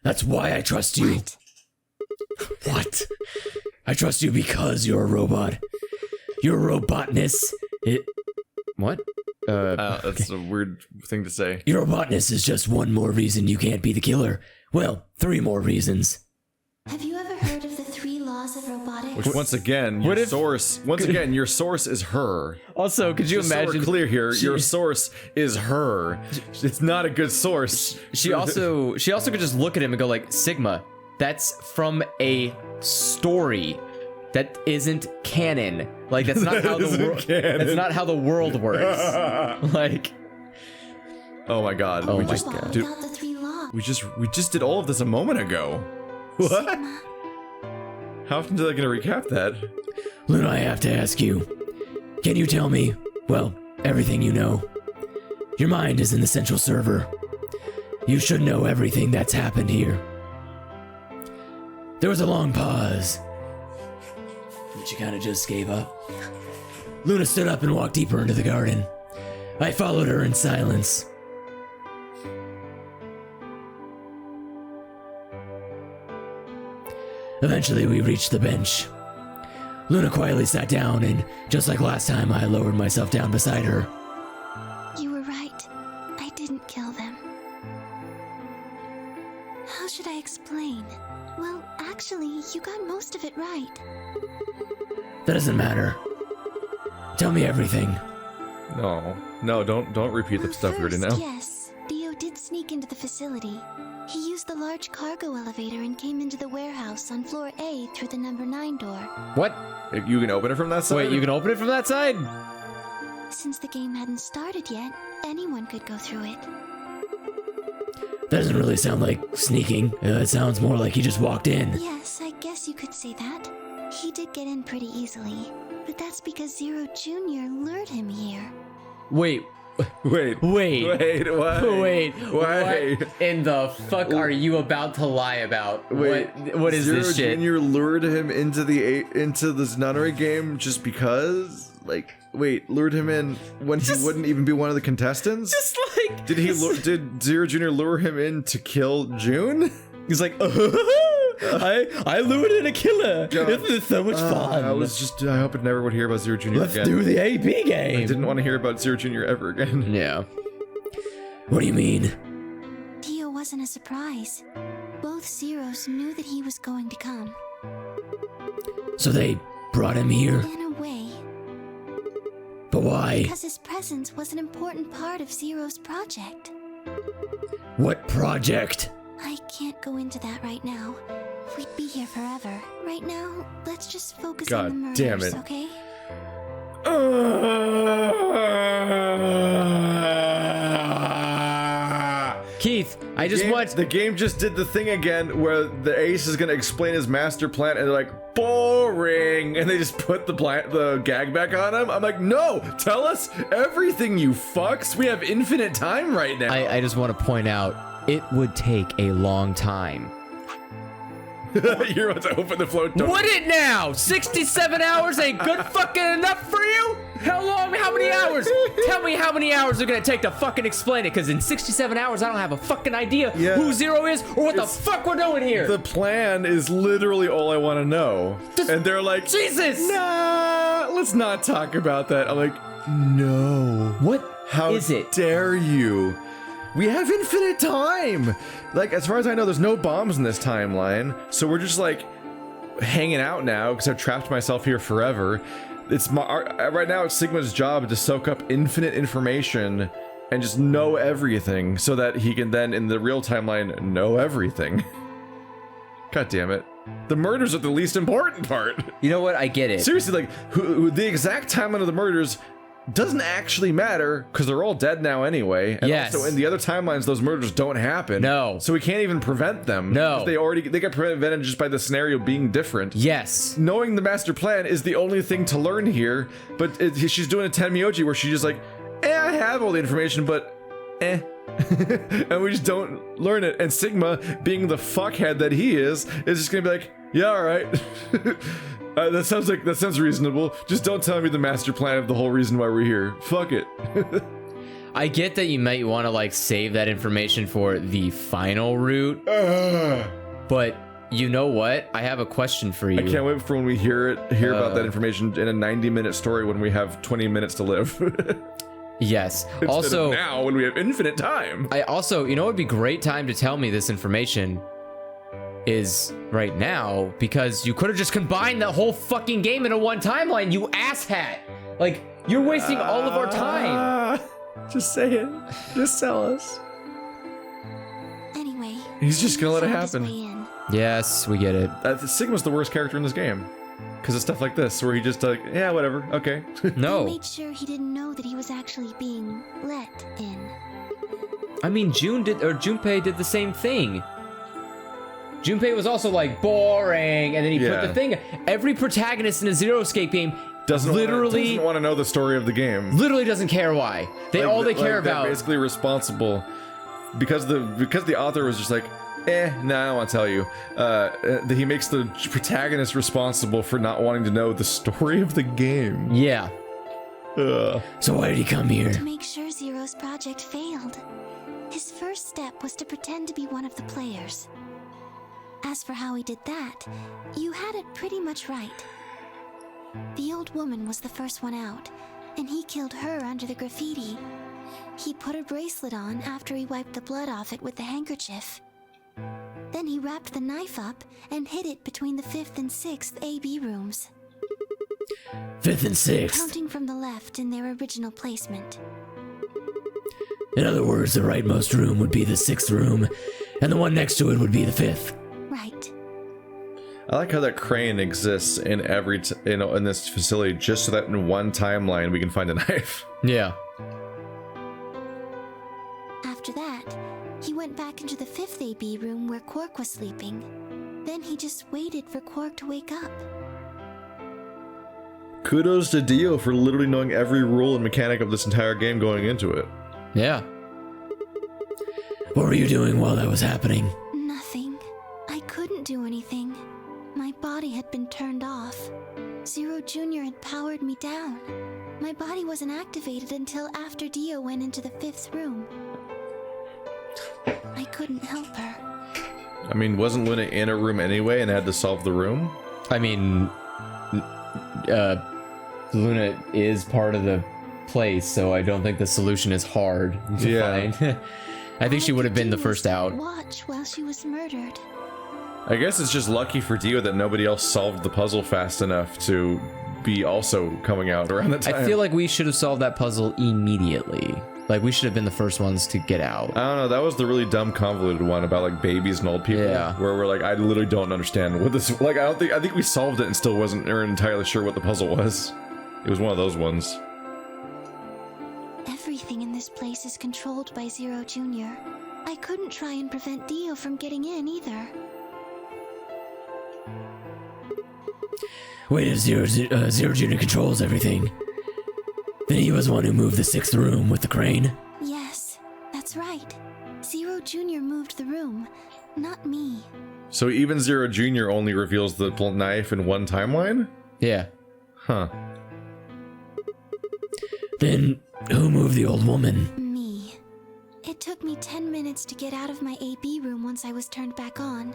That's why I trust you. What? I trust you because you're a robot. Your robotness. What? That's a weird thing to say. Your robotness is just one more reason you can't be the killer. Well, 3 more reasons. Have you ever heard of the 3 laws of robotics? Which once again, your source is her. Also, could you Just so imagine? we're clear here, your source is her. It's not a good source. She also could just look at him and go like, Sigma, that's from a story. That isn't canon. Like that's not how the world. That's not how the world works. Like, oh my god. Oh we my just, God. dude, Without the 3 laws. we just did all of this a moment ago. What? Sigma, How often did I gonna recap that? Luna, I have to ask you. Can you tell me, well, everything you know? Your mind is in the central server. You should know everything that's happened here. There was a long pause. But she kind of just gave up. Luna stood up and walked deeper into the garden. I followed her in silence. Eventually, we reached the bench. Luna quietly sat down, and just like last time, I lowered myself down beside her. you were right. I didn't kill them. How should I explain? Well, actually, you got most of it right. That doesn't matter. Tell me everything. No, don't repeat the stuff we already know. Yes, Theo did sneak into the facility. He used the large cargo elevator and came into the warehouse on floor A through the number 9 door. what? You can open it from that side? Wait, you can open it from that side? Since the game hadn't started yet, anyone could go through it. That doesn't really sound like sneaking. It sounds more like he just walked in. Yes, I guess you could say that. He did get in pretty easily, but that's because Zero Jr. lured him here. Wait, Wait, wait, wait, what in the fuck are you about to lie about? What is Zero this shit? Jr. lured him into this Nonary game just because? Like, wait, lured him in when he wouldn't even be one of the contestants? Just like Did Zero Jr. lure him in to kill June? he's like, I lured in a killer. This is so much fun. I hope it never would hear about Zero Jr. Let's again. do the AP I game. didn't want to hear about Zero Jr. ever again. Yeah. What do you mean? Theo wasn't a surprise. Both Zeros knew that he was going to come. So they brought him here? In a way, But why? because his presence was an important part of Zero's project. What project? I can't go into that right now. We'd be here forever. Right now, let's just focus God on the damn murders, it. okay? Keith, I just want The game just did the thing again where the ace is gonna explain his master plan and they're like, boring, and they just put the gag back on him. I'm like, no, tell us everything, you fucks. We have infinite time right now. I just want to point out it would take a long time. You're about to open the float door. Would it now? 67 hours ain't good fucking enough for you? How long? How many hours? Tell me how many hours are gonna take to fucking explain it, because in 67 hours I don't have a fucking idea Yeah. who Zero is or what the fuck we're doing here. The plan is literally all I want to know. And they're like, Jesus! nah, let's not talk about that. I'm like, no. What How is it? dare you? We have infinite time. Like, as far as I know, there's no bombs in this timeline. So we're just like hanging out now because I've trapped myself here forever. Right now it's Sigma's job to soak up infinite information and just know everything so that he can then in the real timeline know everything. God damn it. The murders are the least important part. You know what? I get it. Seriously, like the exact timeline of the murders doesn't actually matter because they're all dead now anyway. And Yes. also in the other timelines, those murders don't happen. No. So we can't even prevent them. No. They get prevented just by the scenario being different. Yes. Knowing the master plan is the only thing to learn here, but she's doing a Tenmyoji where she's just like, I have all the information, but and we just don't learn it. And Sigma, being the fuckhead that he is just gonna be like, yeah, all right. That sounds reasonable. Just don't tell me the master plan of the whole reason why we're here. Fuck it. I get that you might want to like save that information for the final route, but you know what? I have a question for you. I can't wait for when we hear about that information in a 90-minute story when we have 20 minutes to live. Yes. Instead also, of now when we have infinite time. I also, you know, it'd be a great time to tell me this information is right now, because you could have just combined the whole fucking game into one timeline, you asshat. Like, you're wasting all of our time. Just say it. Just tell us. Anyway, He's just gonna let it found his happen. way in. Yes, we get it. Sigma's the worst character in this game. Because of stuff like this, where he just like, yeah, whatever, okay. I No. made sure he didn't know that he was actually being let in. I mean, Junpei did the same thing. Junpei was also like boring, and then he put Yeah. the thing. Every protagonist in a Zero Escape game doesn't literally want to know the story of the game. literally doesn't care why. They Like, all they care they're about. basically responsible because the author was just like, no, I don't want to tell you. That he makes the protagonist responsible for not wanting to know the story of the game. Yeah. Ugh. So why did he come here? To make sure Zero's project failed. His first step was to pretend to be one of the players. As for how he did that, you had it pretty much right. The old woman was the first one out, and he killed her under the graffiti. He put a bracelet on after he wiped the blood off it with the handkerchief. Then he wrapped the knife up and hid it between the 5th and 6th AB rooms, 5th and 6th. counting from the left in their original placement. In other words, the rightmost room would be the 6th room, and the one next to it would be the 5th. Right. I like how that crane exists in every in this facility, just so that in one timeline we can find a knife. Yeah. After that, he went back into the 5th AB room where Quark was sleeping. Then he just waited for Quark to wake up. Kudos to Dio for literally knowing every rule and mechanic of this entire game going into it. Yeah. What were you doing while that was happening? Nothing. I couldn't do anything. My body had been turned off. Zero Jr. had powered me down. My body wasn't activated until after Dio went into the 5th room. I couldn't help her. I mean, wasn't Luna in a room anyway and had to solve the room? I mean, Luna is part of the place, so I don't think the solution is hard to find. I think she would have been the first out. Watch while she was murdered. I guess it's just lucky for Dio that nobody else solved the puzzle fast enough to be also coming out around the time. I feel like we should have solved that puzzle immediately. Like, we should have been the first ones to get out. I don't know, that was the really dumb convoluted one about like babies and old people. Yeah. Where we're like, I literally don't understand what this, like, I think we solved it and still wasn't entirely sure what the puzzle was. It was one of those ones. Everything in this place is controlled by Zero Jr. I couldn't try and prevent Dio from getting in either. Wait, if Zero Jr. controls everything, then he was the one who moved the 6th room with the crane? Yes, that's right. Zero Jr. moved the room, not me. So even Zero Jr. only reveals the knife in one timeline? Yeah. Huh. Then who moved the old woman? Me. It took me 10 minutes to get out of my AB room once I was turned back on.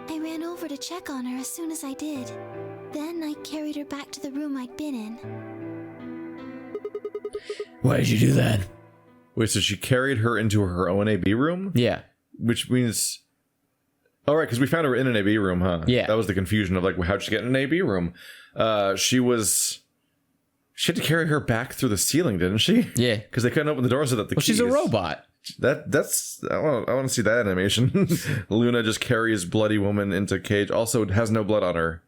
I ran over to check on her as soon as I did. Then I carried her back to the room I'd been in. Why did you do that? Wait, so she carried her into her own AB room? Yeah. Which means... Oh, right, because we found her in an AB room, huh? Yeah. That was the confusion of, like, how'd she get in an AB room? She had to carry her back through the ceiling, didn't she? Yeah. Because they couldn't open the door so that the Well, she's a keys- robot. That's... I want to see that animation. Luna just carries bloody woman into cage. Also, it has no blood on her.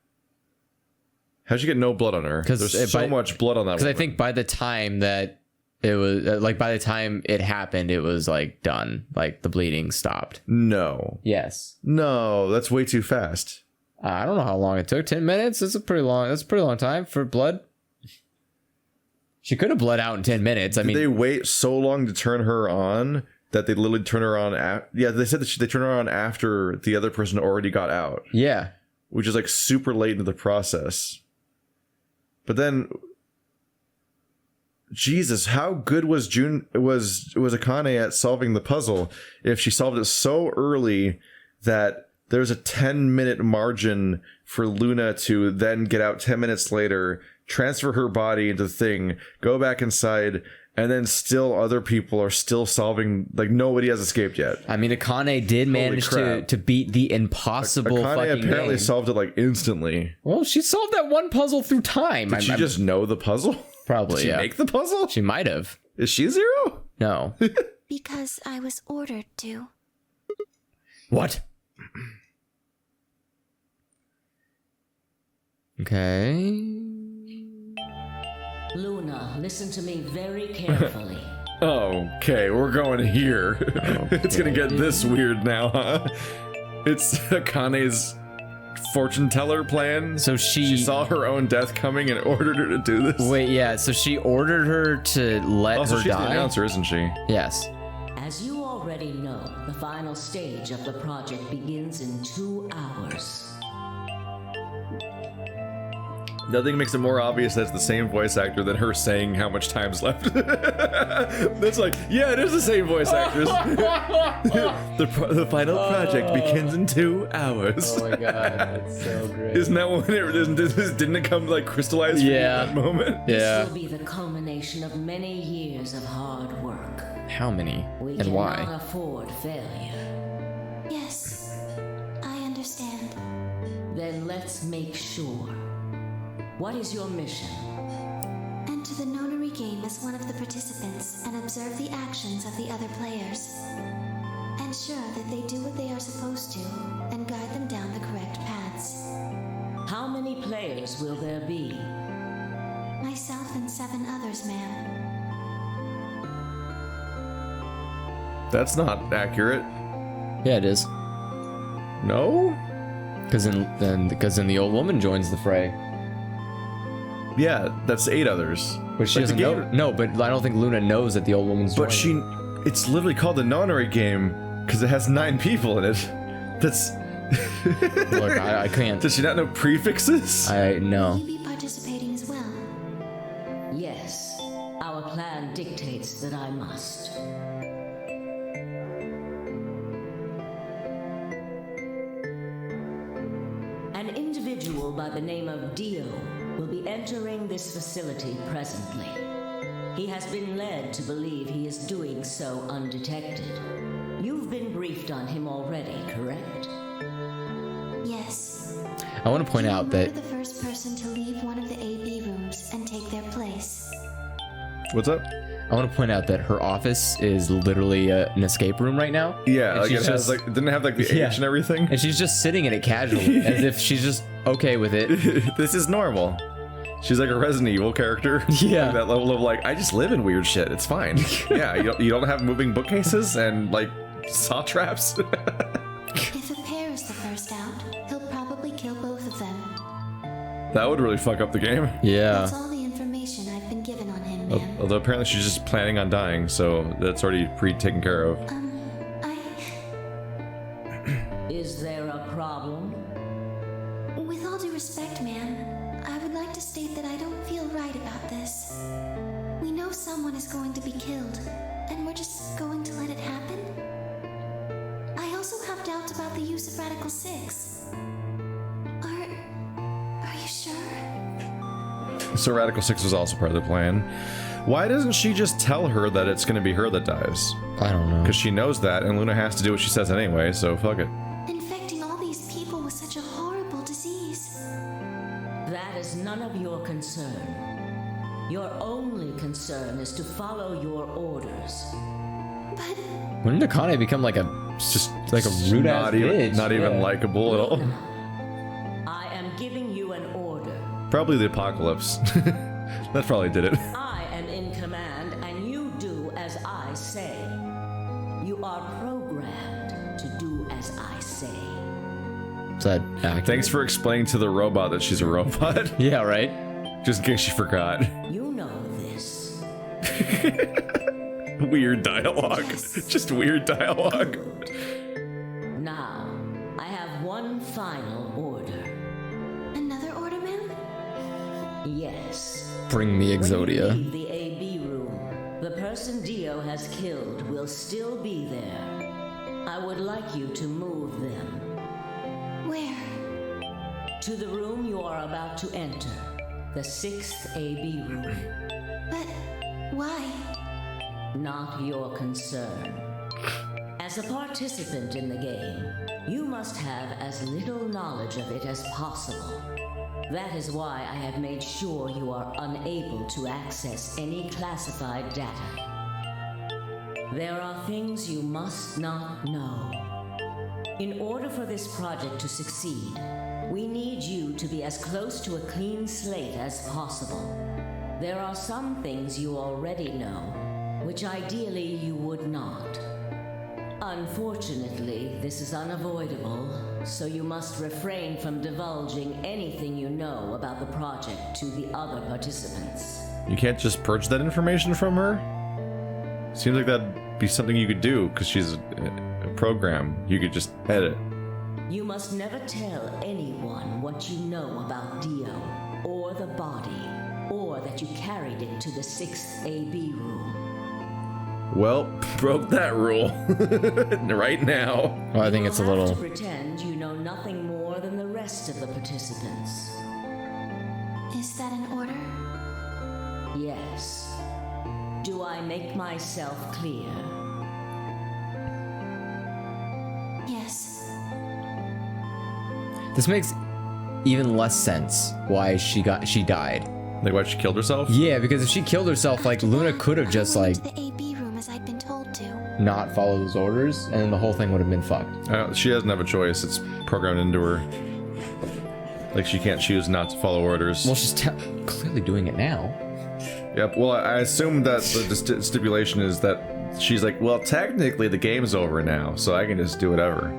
How'd you get no blood on her? 'Cause There's so much blood on that Because woman. I think by the time that it was, by the time it happened, it was, like, done. Like, the bleeding stopped. No. Yes. No, that's way too fast. I don't know how long it took. 10 minutes? That's a pretty long time for blood. She could have bled out in 10 minutes. I mean, Did they wait so long to turn her on that they literally turn her on? Yeah, they said that they turn her on after the other person already got out, yeah. which is like super late into the process. But then, Jesus, how good was Akane at solving the puzzle if she solved it so early that there's a 10-minute margin for Luna to then get out 10 minutes later, transfer her body into the thing, go back inside, and then still other people are still solving, like nobody has escaped yet. I mean, Akane did manage to beat the impossible Akane fucking apparently game. solved it like instantly. Well, she solved that one puzzle through time. Did she just know the puzzle? Probably, Did she make the puzzle? She might have. Is she Zero? No. Because I was ordered to. What? Okay. Luna, listen to me very carefully. Okay, we're going here. It's gonna get this weird now, huh? It's Akane's fortune teller plan. So she saw her own death coming and ordered her to do this. Wait, yeah. So she ordered her to let Also, her she's die. the announcer, isn't she? Yes. As you already know, the final stage of the project begins in 2 hours. Nothing makes it more obvious that's the same voice actor than her saying how much time's left. That's like, yeah, it is the same voice actress. the final project begins in 2 hours. Oh my god, that's so great. Isn't that when didn't it come like crystallized for you in that moment? Yeah. This will be the culmination of many years of hard work. How many? We And cannot why? afford failure. Yes, I understand. Then let's make sure. What is your mission? Enter the Nonary Game as one of the participants and observe the actions of the other players. Ensure that they do what they are supposed to and guide them down the correct paths. How many players will there be? Myself and 7 others, ma'am. That's not accurate. Yeah, it is. No? Because then the old woman joins the fray. Yeah, that's 8 others. But she doesn't know. No, but I don't think Luna knows that the old woman's But joining. it's literally called the Nonary Game because it has 9 people in it. That's. Look, I can't. Does she not know prefixes? I Will know. you be participating as well? Yes. Our plan dictates that I must. An individual by the name of Dio will be entering this facility presently. He has been led to believe he is doing so undetected. You've been briefed on him already, correct? Yes. I want to point out that. You were the first person to leave one of the AB rooms and take their place. What's up? I want to point out that her office is literally an escape room right now. Yeah, And like she's it has like didn't it have like the Yeah. H and everything. And she's just sitting in it casually, as if she's just okay with it. This is normal. She's like a Resident Evil character. Yeah. Like that level of like, I just live in weird shit. It's fine. Yeah, you don't have moving bookcases and like saw traps. If a pair is the first out, he'll probably kill both of them. That would really fuck up the game. That's Yeah. all the information I've been given on him, ma'am. Although apparently she's just planning on dying, so that's already pre-taken care of. Is there a problem? With all due respect, ma'am, I would like to state that I don't feel right about this. We know someone is going to be killed, and we're just going to let it happen? I also have doubts about the use of Radical 6. Are you sure? So Radical 6 was also part of the plan. Why doesn't she just tell her that it's going to be her that dies? I don't know. Because she knows that, and Luna has to do what she says anyway, so fuck it. Infecting all these people with such a horrible disease. That is none of your concern. Your only concern is to follow your orders. But When did Akane become like a just like a rude ass Not even, bitch? not even Yeah. likable at all. I am giving you an order. Probably the apocalypse. That probably did it. I am in command, and you do as I say. You are programmed to do as I say. Is that accurate? Thanks for explaining to the robot that she's a robot. Yeah, right? Just in case she forgot. You know this. Weird dialogue. Just weird dialogue. Now, I have one final order. another order, ma'am? Yes. Bring me When you Exodia. leave the AB person Dio has killed will still be there. I would like you to move them. Where? To the room you are about to enter. The 6th AB room. But why? Not your concern. As a participant in the game, you must have as little knowledge of it as possible. That is why I have made sure you are unable to access any classified data. There are things you must not know. In order for this project to succeed, we need you to be as close to a clean slate as possible. There are some things you already know, which ideally you would not. Unfortunately, this is unavoidable, so you must refrain from divulging anything you know about the project to the other participants. You can't just purge that information from her? Seems like that'd be something you could do, because she's a program. You could just edit. You must never tell anyone what you know about Dio, or the body, or that you carried it to the 6th AB room. Well, broke that rule. Right now. Well, I think it's a little... You have to pretend you know nothing more than the rest of the participants. Is that an order? Yes. Do I make myself clear? Yes. This makes even less sense why she died. Like why she killed herself? Yeah, because if she killed herself, like, Luna could have just, I like, went to the AB room as I'd been told to. not followed those orders, and then the whole thing would have been fucked. She doesn't have a choice. It's programmed into her. Like, she can't choose not to follow orders. Well, she's clearly doing it now. Yep, well, I assume that the stipulation is that she's like, well, technically the game's over now, so I can just do whatever.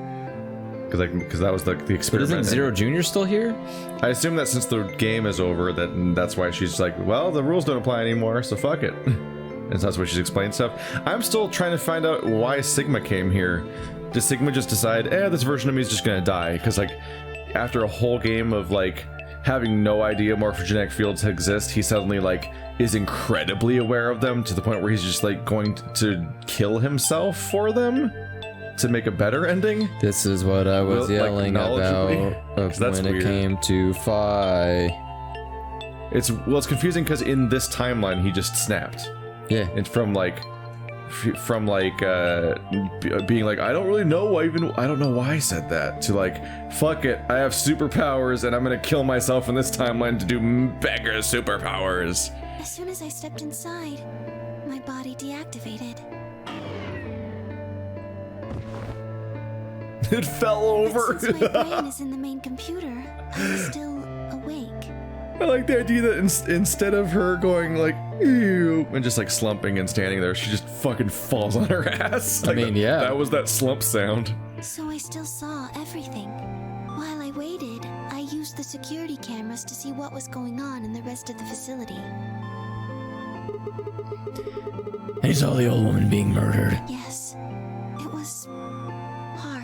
Because that was the experiment. But isn't Zero Jr. still here? I assume that since the game is over, that's why she's like, well, the rules don't apply anymore, so fuck it. And so that's why she's explained stuff. I'm still trying to find out why Sigma came here. Did Sigma just decide, this version of me is just gonna die? Because, like, after a whole game of, like, having no idea morphogenetic fields exist, he suddenly, like, is incredibly aware of them to the point where he's just, like, going to kill himself for them? To make a better ending? This is what I was yelling about when it came to Phi. It's confusing because in this timeline he just snapped. Yeah. And from being like, I don't really know I don't know why I said that, to like, fuck it, I have superpowers and I'm gonna kill myself in this timeline to do bigger superpowers. As soon as I stepped inside, my body deactivated. It fell over. But since my brain is in the main computer, I'm still awake. I like the idea that instead of her going like, ew, and just like slumping and standing there, she just fucking falls on her ass. Like, I mean, yeah. That was that slump sound. So I still saw everything. While I waited, I used the security cameras to see what was going on in the rest of the facility. And you saw the old woman being murdered. Yes, it was hard.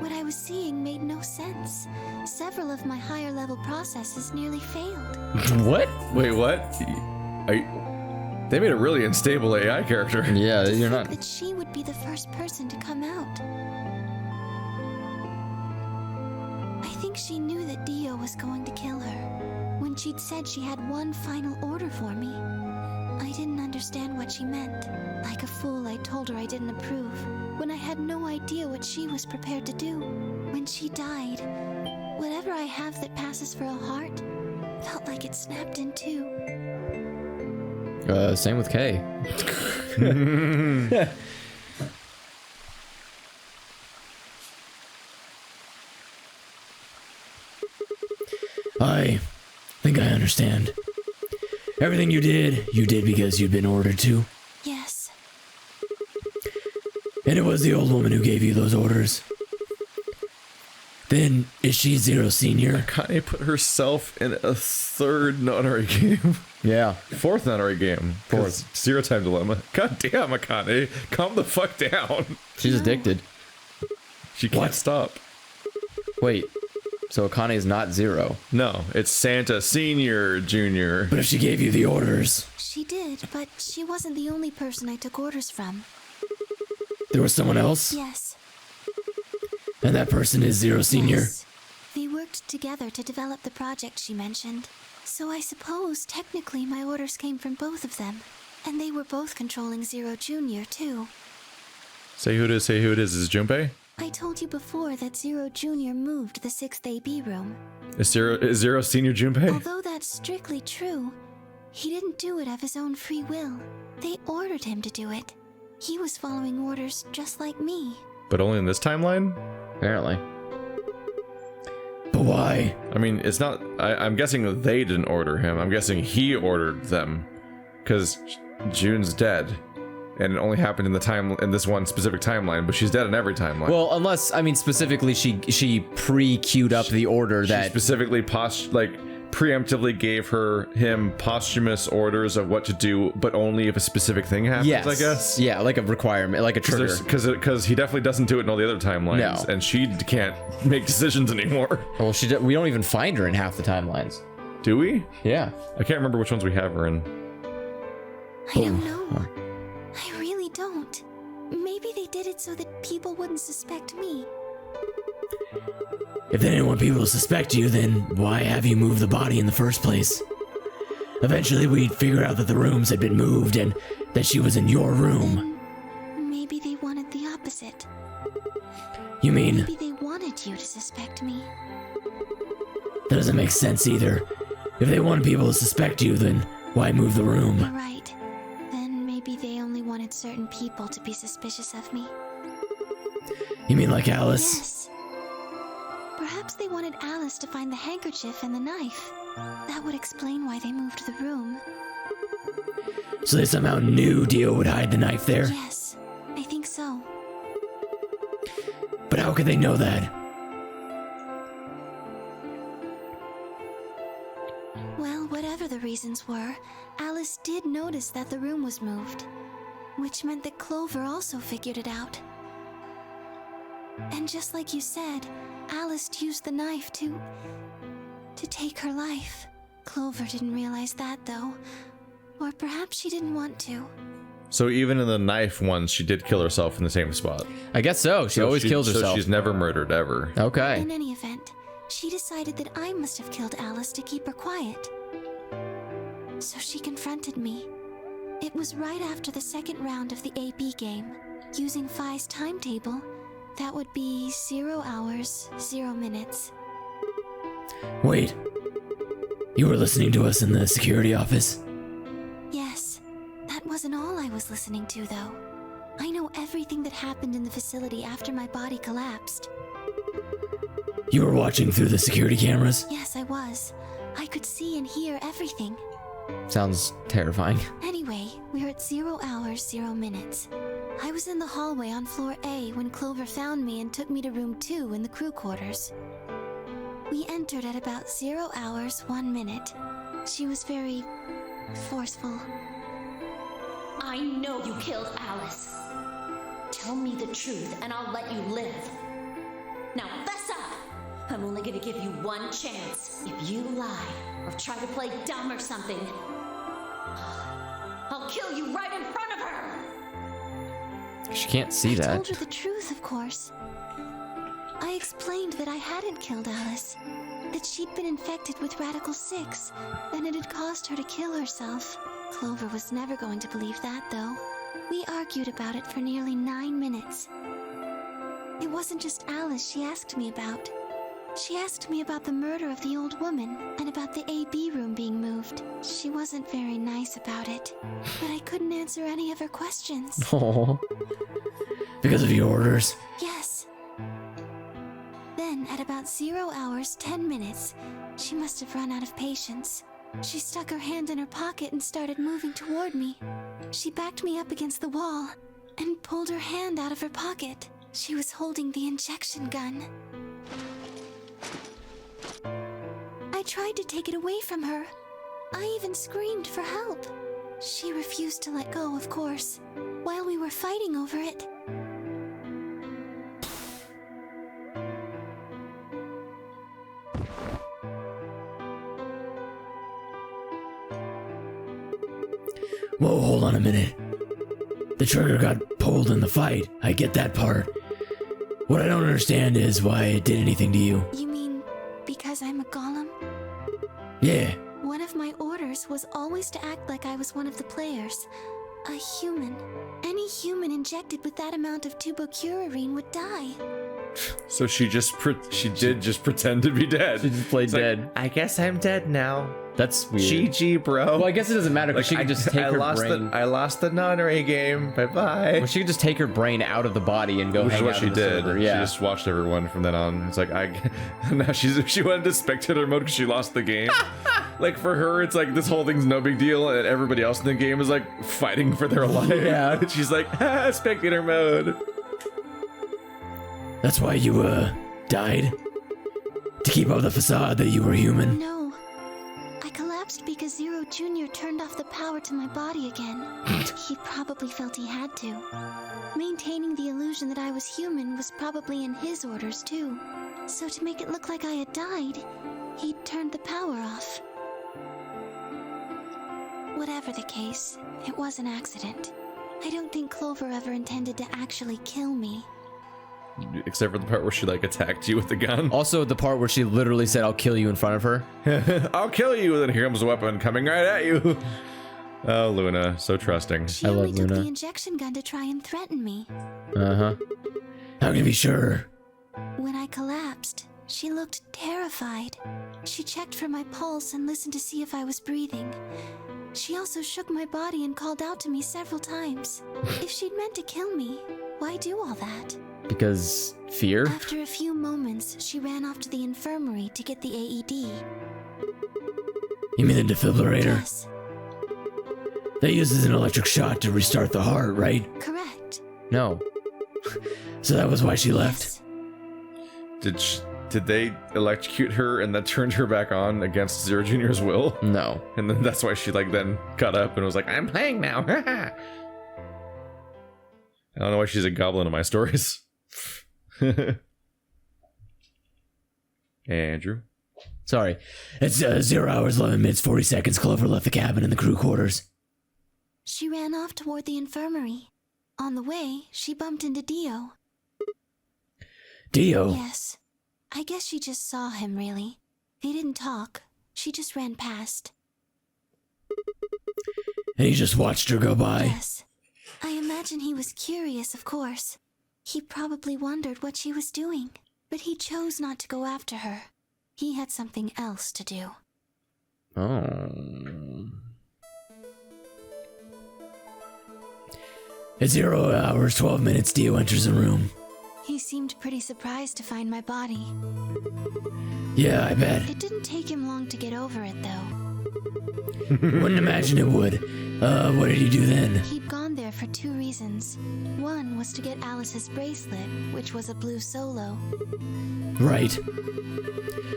What I was seeing made no sense. Several of my higher level processes nearly failed. What? Wait, what? They made a really unstable AI character. Yeah, To you're think not. that she would be the first person to come out. I think she knew that Dio was going to kill her. When she'd said she had one final order for me, I didn't understand what she meant. Like a fool, I told her I didn't approve, when I had no idea what she was prepared to do. When she died, whatever I have that passes for a heart felt like it snapped in two. Same with Kay. I think I understand. Everything you did because you'd been ordered to. Yes. And it was the old woman who gave you those orders. Then, is she Zero Senior? Akane put herself in a third Nonary game. Yeah. Fourth Nonary game. Fourth. Zero Time Dilemma. God damn, Akane. Calm the fuck down. She's addicted. She can't stop. Wait. So Akane is not Zero. No, it's Santa Senior, Junior. But if she gave you the orders... She did, but she wasn't the only person I took orders from. There was someone else? Yes. And that person is Zero Senior? Yes. They worked together to develop the project she mentioned. So I suppose, technically, my orders came from both of them. And they were both controlling Zero Jr., too. Say who it is, say who it is. Is it Junpei? I told you before that Zero Jr. moved the 6th AB room. Is Zero Senior Junpei? Although that's strictly true, he didn't do it of his own free will. They ordered him to do it. He was following orders just like me. But only in this timeline? Apparently. But why? I mean, it's not... I'm guessing that they didn't order him. I'm guessing he ordered them. Because June's dead. And it only happened in this one specific timeline, but she's dead in every timeline. Well, unless, I mean, specifically she pre-queued up the order that... She specifically preemptively gave him posthumous orders of what to do, but only if a specific thing happens, yes. I guess? Yeah, like a requirement, like a trigger. Because he definitely doesn't do it in all the other timelines, No. and she can't make decisions anymore. Well, we don't even find her in half the timelines. Do we? Yeah. I can't remember which ones we have her in. I don't know. I really don't. Maybe they did it so that people wouldn't suspect me. If they didn't want people to suspect you, then why have you moved the body in the first place? Eventually we'd figure out that the rooms had been moved and that she was in your room. Maybe they wanted the opposite. You mean... Maybe they wanted you to suspect me. That doesn't make sense either. If they wanted people to suspect you, then why move the You're room? right. Then maybe they only wanted certain people to be suspicious of me. You mean like Alice? Yes. Perhaps they wanted Alice to find the handkerchief and the knife. That would explain why they moved the room. So they somehow knew Dio would hide the knife there? Yes, I think so. But how could they know that? Well, whatever the reasons were, Alice did notice that the room was moved, which meant that Clover also figured it out. And just like you said, Alice used the knife to take her life. Clover didn't realize that, though. Or perhaps she didn't want to. So even in the knife ones, she did kill herself in the same spot. I guess so. She always kills herself. So she's never murdered, ever. Okay. In any event, she decided that I must have killed Alice to keep her quiet. So she confronted me. It was right after the second round of the AB game. Using Phi's timetable, that would be 0 hours, 0 minutes. Wait. You were listening to us in the security office? Yes, that wasn't all I was listening to, though. I know everything that happened in the facility after my body collapsed. You were watching through the security cameras? Yes, I was. I could see and hear everything. Sounds terrifying. Anyway, we're at 0 hours, 0 minutes. I was in the hallway on floor A when Clover found me and took me to room 2 in the crew quarters. We entered at about 0 hours, 1 minute. She was very forceful. I know you killed Alice. Tell me the truth and I'll let you live. Now fess up! I'm only gonna give you one chance. If you lie or try to play dumb or something, I'll kill you right in front of her! She can't see I that. told her the truth, of course. I explained that I hadn't killed Alice, that she'd been infected with Radical 6, and it had caused her to kill herself. Clover was never going to believe that, though. We argued about it for nearly 9 minutes. It wasn't just Alice she asked me about. She asked me about the murder of the old woman, and about the AB room being moved. She wasn't very nice about it, but I couldn't answer any of her questions. Oh. Because of your orders? Yes. Then, at about 0 hours, 10 minutes, she must have run out of patience. She stuck her hand in her pocket and started moving toward me. She backed me up against the wall and pulled her hand out of her pocket. She was holding the injection gun. I tried to take it away from her. I even screamed for help. She refused to let go, of course, while we were fighting over it. Whoa, hold on a minute. The trigger got pulled in the fight. I get that part. What I don't understand is why it did anything to you. You mean because I'm a golem? Yeah. One of my orders was always to act like I was one of the players. A human. Any human injected with that amount of tubocurarine would die. So she did just pretend to be dead. She just played dead. Like, I guess I'm dead now. That's weird. GG, bro. Well, I guess it doesn't matter because she could just take her brain. I lost the Nonary game. Bye-bye. Well, she could just take her brain out of the body and go Which is hang what out she in the did. server. She Yeah. just watched everyone from then on. It's like, now she went into spectator mode because she lost the game. Like, for her, it's like, this whole thing's no big deal, and everybody else in the game is like fighting for their life. Yeah. And she's like, spectator mode. That's why you, died? To keep up the facade that you were human? No. I collapsed because Zero Jr. turned off the power to my body again. He probably felt he had to. Maintaining the illusion that I was human was probably in his orders, too. So to make it look like I had died, he turned the power off. Whatever the case, it was an accident. I don't think Clover ever intended to actually kill me. Except for the part where she, like, attacked you with the gun. Also, the part where she literally said, "I'll kill you" in front of her. I'll kill you, and then here comes a weapon coming right at you. Oh, Luna, so trusting. She I only love took Luna. the injection gun to try and threaten me. Uh-huh. How can you be sure? When I collapsed, she looked terrified. She checked for my pulse and listened to see if I was breathing. She also shook my body and called out to me several times. If she'd meant to kill me, why do all that? Because fear? After a few moments, she ran off to the infirmary to get the AED. You mean the defibrillator? Yes, That uses an electric shock to restart the heart, right? correct. No. So that was why she left? Yes. Did they electrocute her and that turned her back on against Zero Jr.'s will? No. And then that's why she, like, then got up and was like, I'm playing now. I don't know why she's a goblin in my stories. Andrew? Sorry. It's 0 hours, 11 minutes, 40 seconds. Clover left the cabin in the crew quarters. She ran off toward the infirmary. On the way, she bumped into Dio. Dio? Yes. I guess she just saw him, really. They didn't talk. She just ran past. And he just watched her go by? Yes. I imagine he was curious, of course. He probably wondered what she was doing. But he chose not to go after her. He had something else to do. Oh. At 0 hours, 12 minutes, Dio enters the room. He seemed pretty surprised to find my body. Yeah, I bet. It didn't take him long to get over it, though. Wouldn't imagine it would. What did he do then? He'd gone there for 2 reasons. One was to get Alice's bracelet, which was a blue solo. Right.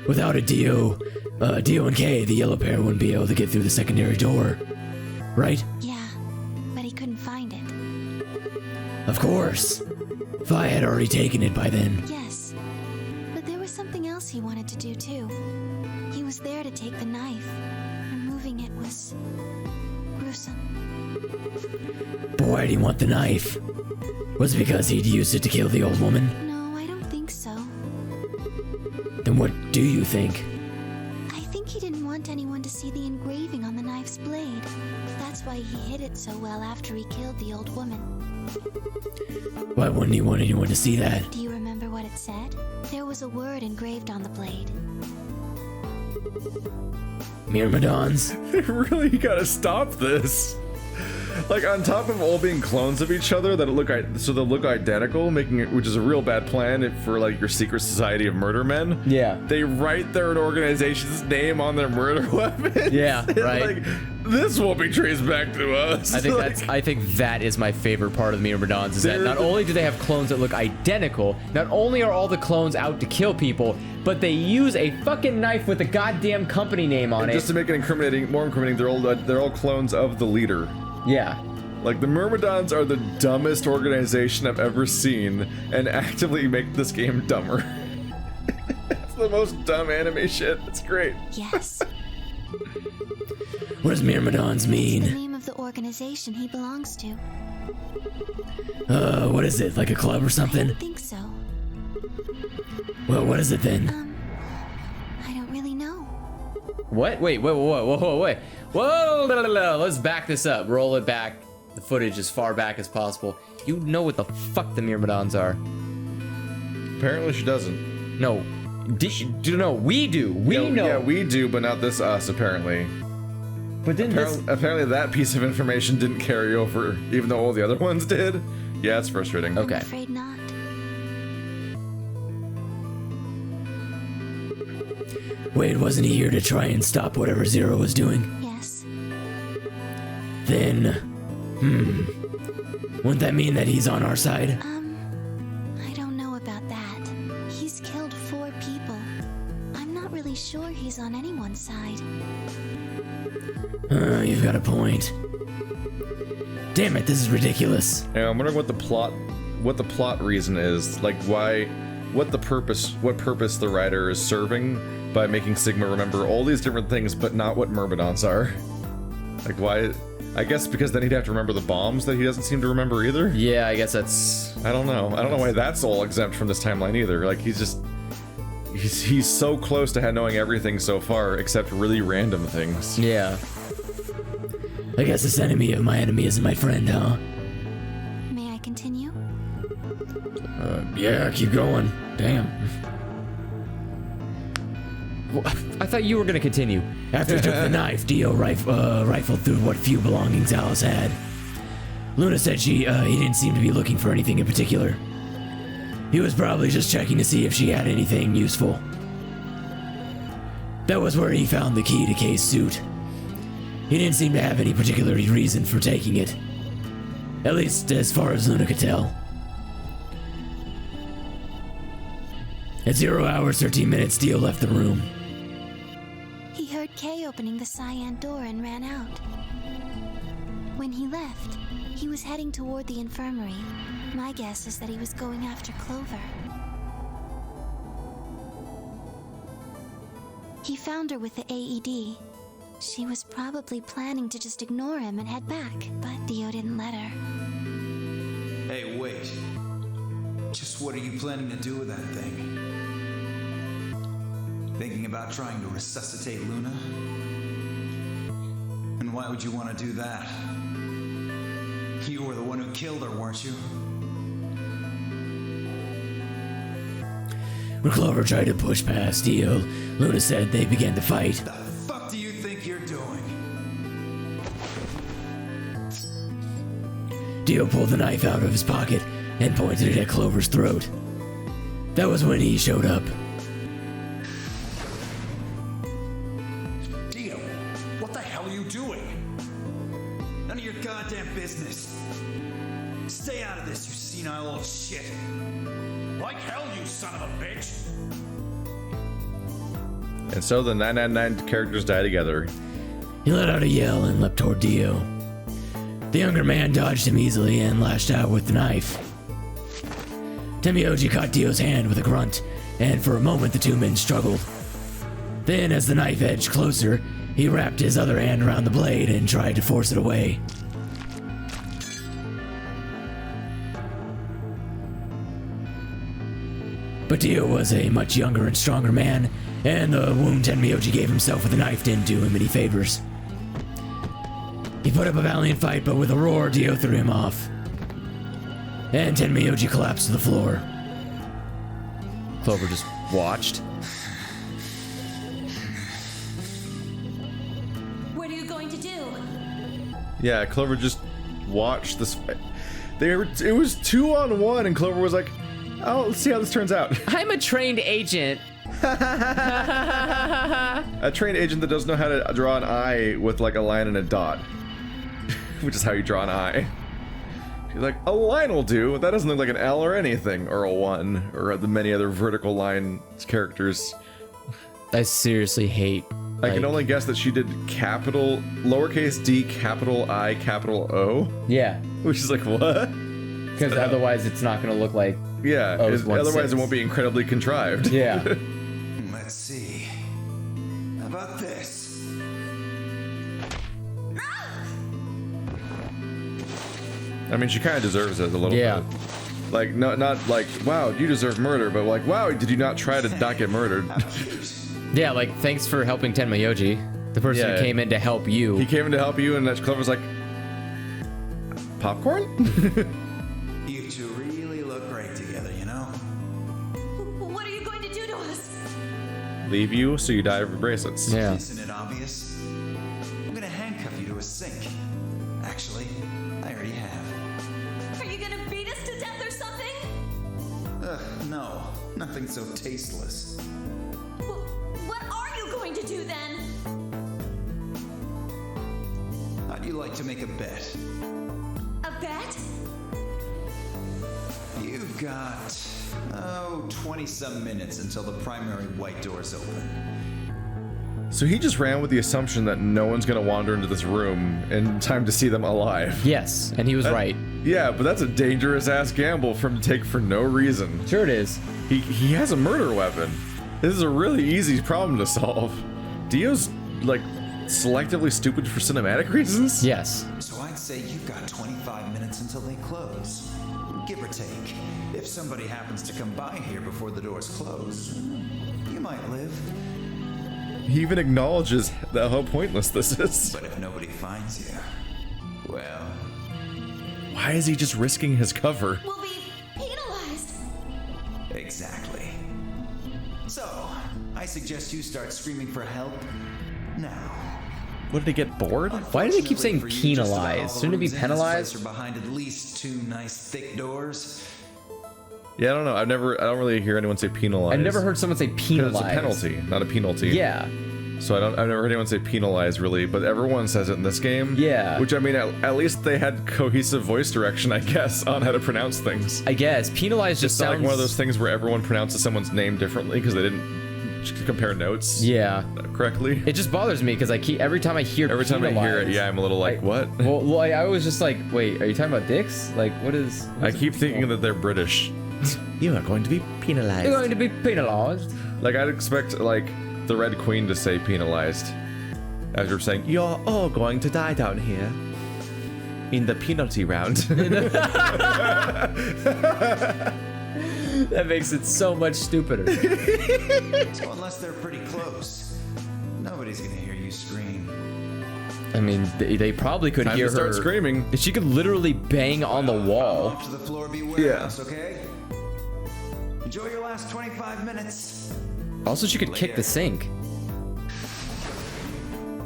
Without a Dio and Kay, the yellow pair wouldn't be able to get through the secondary door. Right? Yeah, but he couldn't find it. Of course. Vi had already taken it by then. Yes, but there was something else he wanted to do, too. He was there to take the knife. Removing it was gruesome. But why did he want the knife? Was it because he'd used it to kill the old woman? No, I don't think so. Then what do you think? I think he didn't want anyone to see the engraving on the knife's blade. That's why he hid it so well after he killed the old woman. Why wouldn't he want anyone to see that? Do you remember what it said? There was a word engraved on the blade. Myrmidons? They really gotta stop this. Like, on top of all being clones of each other, that look identical, making it, which is a real bad plan for like your secret society of murder men. Yeah. They write their organization's name on their murder weapons. Yeah, right. Like, this won't be traced back to us. I think that is my favorite part of the Myrmidons, is that not only do they have clones that look identical, not only are all the clones out to kill people, but they use a fucking knife with a goddamn company name on it. Just to make it more incriminating, they're all clones of the leader. Yeah. Like, the Myrmidons are the dumbest organization I've ever seen, and actively make this game dumber. It's the most dumb anime shit. It's great. Yes. What does Myrmidons The mean? name of the organization he belongs to. What is it, like a club or I something? don't think so. Well, what is it then? I don't really know. What? Wait, whoa. Whoa, let's back this up. Roll it back. The footage as far back as possible. You know what the fuck the Myrmidons are. Apparently she doesn't. No. No, we do. We know. Yeah, we do, but not this us, apparently. But then Apparently that piece of information didn't carry over, even though all the other ones did. Yeah, it's frustrating. Okay. I'm afraid not. Wade, wasn't he here to try and stop whatever Zero was doing? Yes. Then, wouldn't that mean that he's on our side? I don't know about that. He's killed 4 people. I'm not really sure he's on anyone's side. You've got a point. Damn it, this is ridiculous. Yeah, I'm wondering what the plot reason is. Like what purpose the writer is serving by making Sigma remember all these different things, but not what Myrmidons are. Like why? I guess because then he'd have to remember the bombs that he doesn't seem to remember either. Yeah, I guess that's... I don't know why that's all exempt from this timeline either. Like he's so close to knowing everything so far, except really random things. Yeah. I guess this enemy of my enemy isn't my friend, huh? May I continue? Yeah, keep going. Damn. I thought you were gonna continue. After he took the knife, Dio rifled through what few belongings Alice had. Luna said he didn't seem to be looking for anything in particular. He was probably just checking to see if she had anything useful. That was where he found the key to Kay's suit. He didn't seem to have any particular reason for taking it. At least as far as Luna could tell. At 0 hours, 13 minutes, Dio left the room. He heard Kay opening the cyan door and ran out. When he left, he was heading toward the infirmary. My guess is that he was going after Clover. He found her with the AED. She was probably planning to just ignore him and head back, but Dio didn't let her. Hey, wait. Just what are you planning to do with that thing? Thinking about trying to resuscitate Luna? And why would you want to do that? You were the one who killed her, weren't you? When Clover tried to push past Dio, Luna said they began to fight. The fuck do you think you're doing? Dio pulled the knife out of his pocket and pointed it at Clover's throat. That was when he showed up. Dio, what the hell are you doing? None of your goddamn business. Stay out of this, you senile old shit. Like hell, you son of a bitch. And so the 999 characters die together. He let out a yell and leapt toward Dio. The younger man dodged him easily and lashed out with the knife. Temioji caught Dio's hand with a grunt, and for a moment the two men struggled. Then, as the knife edged closer, he wrapped his other hand around the blade and tried to force it away. But Dio was a much younger and stronger man, and the wound Tenmyoji gave himself with the knife didn't do him any favors. He put up a valiant fight, but with a roar, Dio threw him off. And Tenmyoji collapsed to the floor. Clover just watched. What are you going to do? Yeah, Clover just watched this. It was 2-on-1, and Clover was like, "Oh, let's see how this turns out." I'm a trained agent. A trained agent that doesn't know how to draw an eye with like a line and a dot, which is how you draw an eye. She's like, a line will do. That doesn't look like an L or anything, or a 1, or the many other vertical line characters. I seriously hate. I can only guess that she did capital, lowercase d, capital I, capital O. Yeah. Which is like, what? Because otherwise it's not going to look like. Yeah, otherwise it won't be incredibly contrived. Yeah. Let's see. How about this? I mean, she kind of deserves it a little Yeah. bit. Like, not like, wow, you deserve murder, but like, wow, did you not try to not get murdered? Yeah, like, thanks for helping Tenmayoji, the person Yeah. who came in to help you. He came in to help you, and that Clover's like, popcorn? You two really look great together, you know? What are you going to do to us? Leave you so you die of your bracelets. Yeah. Isn't it obvious? I'm gonna handcuff you to a sink. Actually, I already have. Are you gonna beat us to death or something? No, nothing so tasteless. What are you going to do then? How'd you like to make a bet? A bet? You've got, 20-some minutes until the primary white doors open. So he just ran with the assumption that no one's gonna wander into this room in time to see them alive. Yes, and he was right. Yeah, but that's a dangerous ass gamble for him to take for no reason. Sure it is. He has a murder weapon. This is a really easy problem to solve. Dio's like selectively stupid for cinematic reasons. Yes. So I'd say you've got 25 minutes until they close. Give or take. If somebody happens to come by here before the doors close, you might live. He even acknowledges that how pointless this is. But if nobody finds you, well, Why is he just risking his cover? We'll be penalized. exactly. So, I suggest you start screaming for help now. What, did he get bored? Why do they keep saying Unfortunately for you, just about all penalized? the Shouldn't it be rooms in this place penalized? are behind at least 2 nice thick doors. Yeah, I don't know. I don't really hear anyone say penalized. I've never heard someone say 'Cause penalized. it's a penalty, not a penalty. Yeah. So I've never heard anyone say penalized really, but everyone says it in this game. Yeah. Which I mean, at least they had cohesive voice direction, I guess, on how to pronounce things. I guess penalized just It's not sounds like one of those things where everyone pronounces somene's name differently because they didn't compare notes. Yeah. Correctly. It just bothers me because every time I hear Every time I hear it, yeah, I'm a little like, what? Well, I was just like, wait, are you talking about dicks? Like, what is? I keep thinking that they're British. You are going to be penalized. You're going to be penalized. Like I'd expect like the Red Queen to say penalized, as you're saying, you're all going to die down here in the penalty round. That makes it so much stupider. So unless they're pretty close, nobody's gonna hear you scream. I mean, they probably could Time hear to start her screaming. She could literally bang on the wall. Off to the floor, beware us, okay? Enjoy your last 25 minutes. Also, she could kick the sink.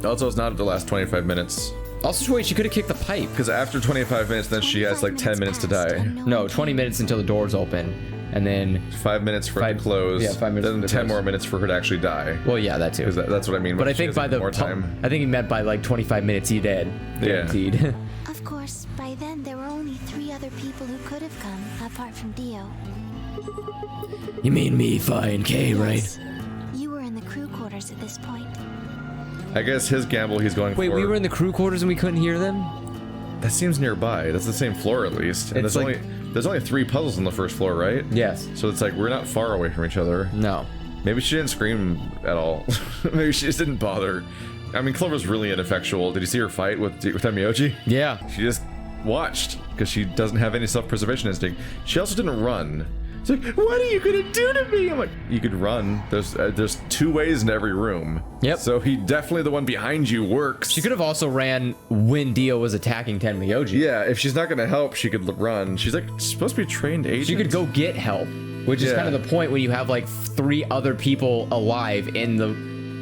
Also, it's not the last 25 minutes. Also, wait, she could have kicked the pipe. Because after 25 minutes, then she has like 10 minutes to die. No, 20 minutes until the doors open, and then 5 minutes for it to close. Yeah, 5 minutes Then for it to 10 close. more minutes for her to actually die. well, yeah, that too. Because that's what I mean. But I she think has, by like, the more time. I think he meant by like 25 minutes he dead. Yeah. Guaranteed. Of course, by then there were only 3 other people who could have come, apart from Dio. You mean me, Phi, and K, right? Yes. You were in the crew quarters at this point. I guess his gamble he's going Wait, for. we were in the crew quarters and we couldn't hear them? That seems nearby. That's the same floor at least. And It's there's only 3 puzzles on the first floor, right? Yes. So it's like we're not far away from each other. No. Maybe she didn't scream at all. Maybe she just didn't bother. I mean, Clover's really ineffectual. Did you see her fight with Tenmyoji? Yeah. She just watched because she doesn't have any self-preservation instinct. She also didn't run. It's like, what are you gonna do to me? I'm like, you could run. There's 2 ways in every room. Yep. So he definitely the one behind you works. She could have also ran when Dio was attacking Tenmyoji. Yeah, if she's not gonna help, she could run. She's like supposed to be a trained agent. She could go get help, which is Yeah. kind of the point when you have like 3 other people alive in the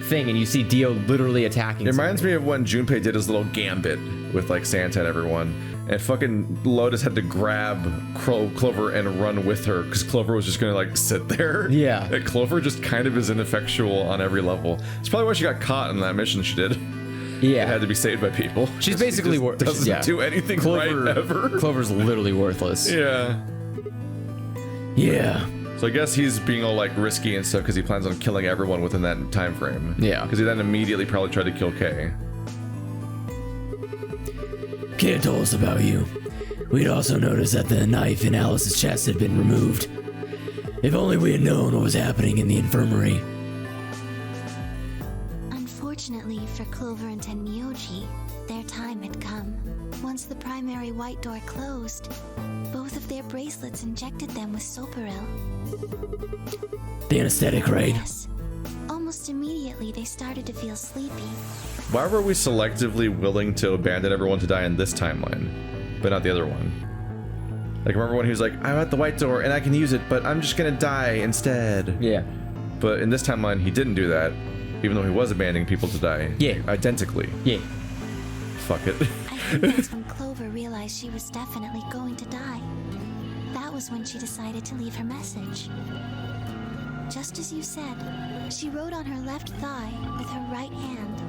thing and you see Dio literally attacking. It reminds me of when Junpei did his little gambit with like Santa and everyone. And fucking Lotus had to grab Clover and run with her because Clover was just gonna like sit there. Yeah. Like, Clover just kind of is ineffectual on every level. It's probably why she got caught in that mission she did. Yeah. It had to be saved by people. She's 'Cause she basically just doesn't do anything right ever. Clover's literally worthless. Yeah. Yeah. So I guess he's being all like risky and stuff because he plans on killing everyone within that time frame. Yeah. Because he then immediately probably tried to kill Kay. Kay had told us about you. We'd also noticed that the knife in Alice's chest had been removed. If only we had known what was happening in the infirmary. Fortunately for Clover and Tenmyoji, their time had come. Once the primary white door closed, both of their bracelets injected them with Soparil. The anesthetic, right? Yes. Almost immediately, they started to feel sleepy. Why were we selectively willing to abandon everyone to die in this timeline, but not the other one? Like, remember when he was like, I'm at the white door and I can use it, but I'm just gonna die instead. Yeah. But in this timeline, he didn't do that, even though he was abandoning people to die. Yeah. Identically. Yeah. Fuck it. I think that's when Clover realized she was definitely going to die. That was when she decided to leave her message. Just as you said, she wrote on her left thigh with her right hand.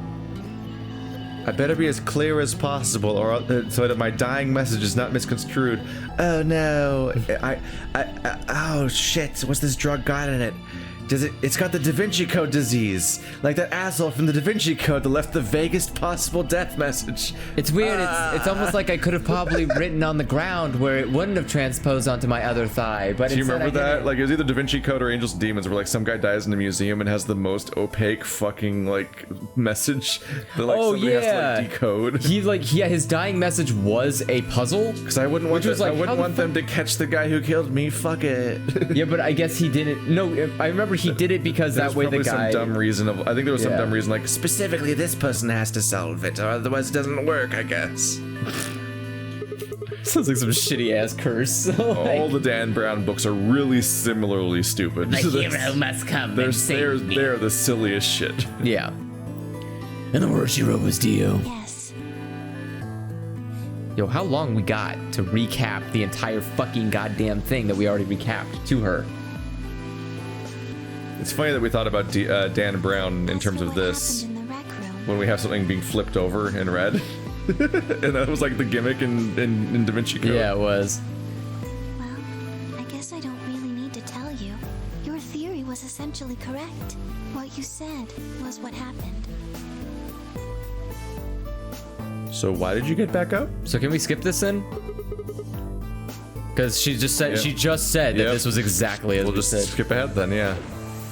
I better be as clear as possible, or so that my dying message is not misconstrued. Oh no! Oh shit! What's this drug got in it? It's got the Da Vinci Code disease, like that asshole from the Da Vinci Code that left the vaguest possible death message. It's weird. It's almost like I could have probably written on the ground where it wouldn't have transposed onto my other thigh. But do you remember that? Like, it was either Da Vinci Code or Angels and Demons, where like some guy dies in a museum and has the most opaque fucking like message that like somebody has to like decode. His dying message was a puzzle. Because I wouldn't want them to catch the guy who killed me. Fuck it. Yeah, but I guess he didn't. No, I remember he did it because that way the guy. Some dumb reason of. I think there was some dumb reason, like specifically this person has to solve it, or otherwise it doesn't work. I guess. Sounds like some shitty ass curse. All the Dan Brown books are really similarly stupid. The hero must come. They're the silliest shit. Yeah. And the word she wrote was Dio. Yes. Yo, how long we got to recap the entire fucking goddamn thing that we already recapped to her? It's funny that we thought about Dan Brown in terms of this when we have something being flipped over in red. And that was like the gimmick in Da Vinci Code. Yeah, it was. Well, I guess I don't really need to tell you. Your theory was essentially correct. What you said was what happened. So why did you get back up? So can we skip this then? Because she just said that this was exactly as we'll just said. Skip ahead then, yeah.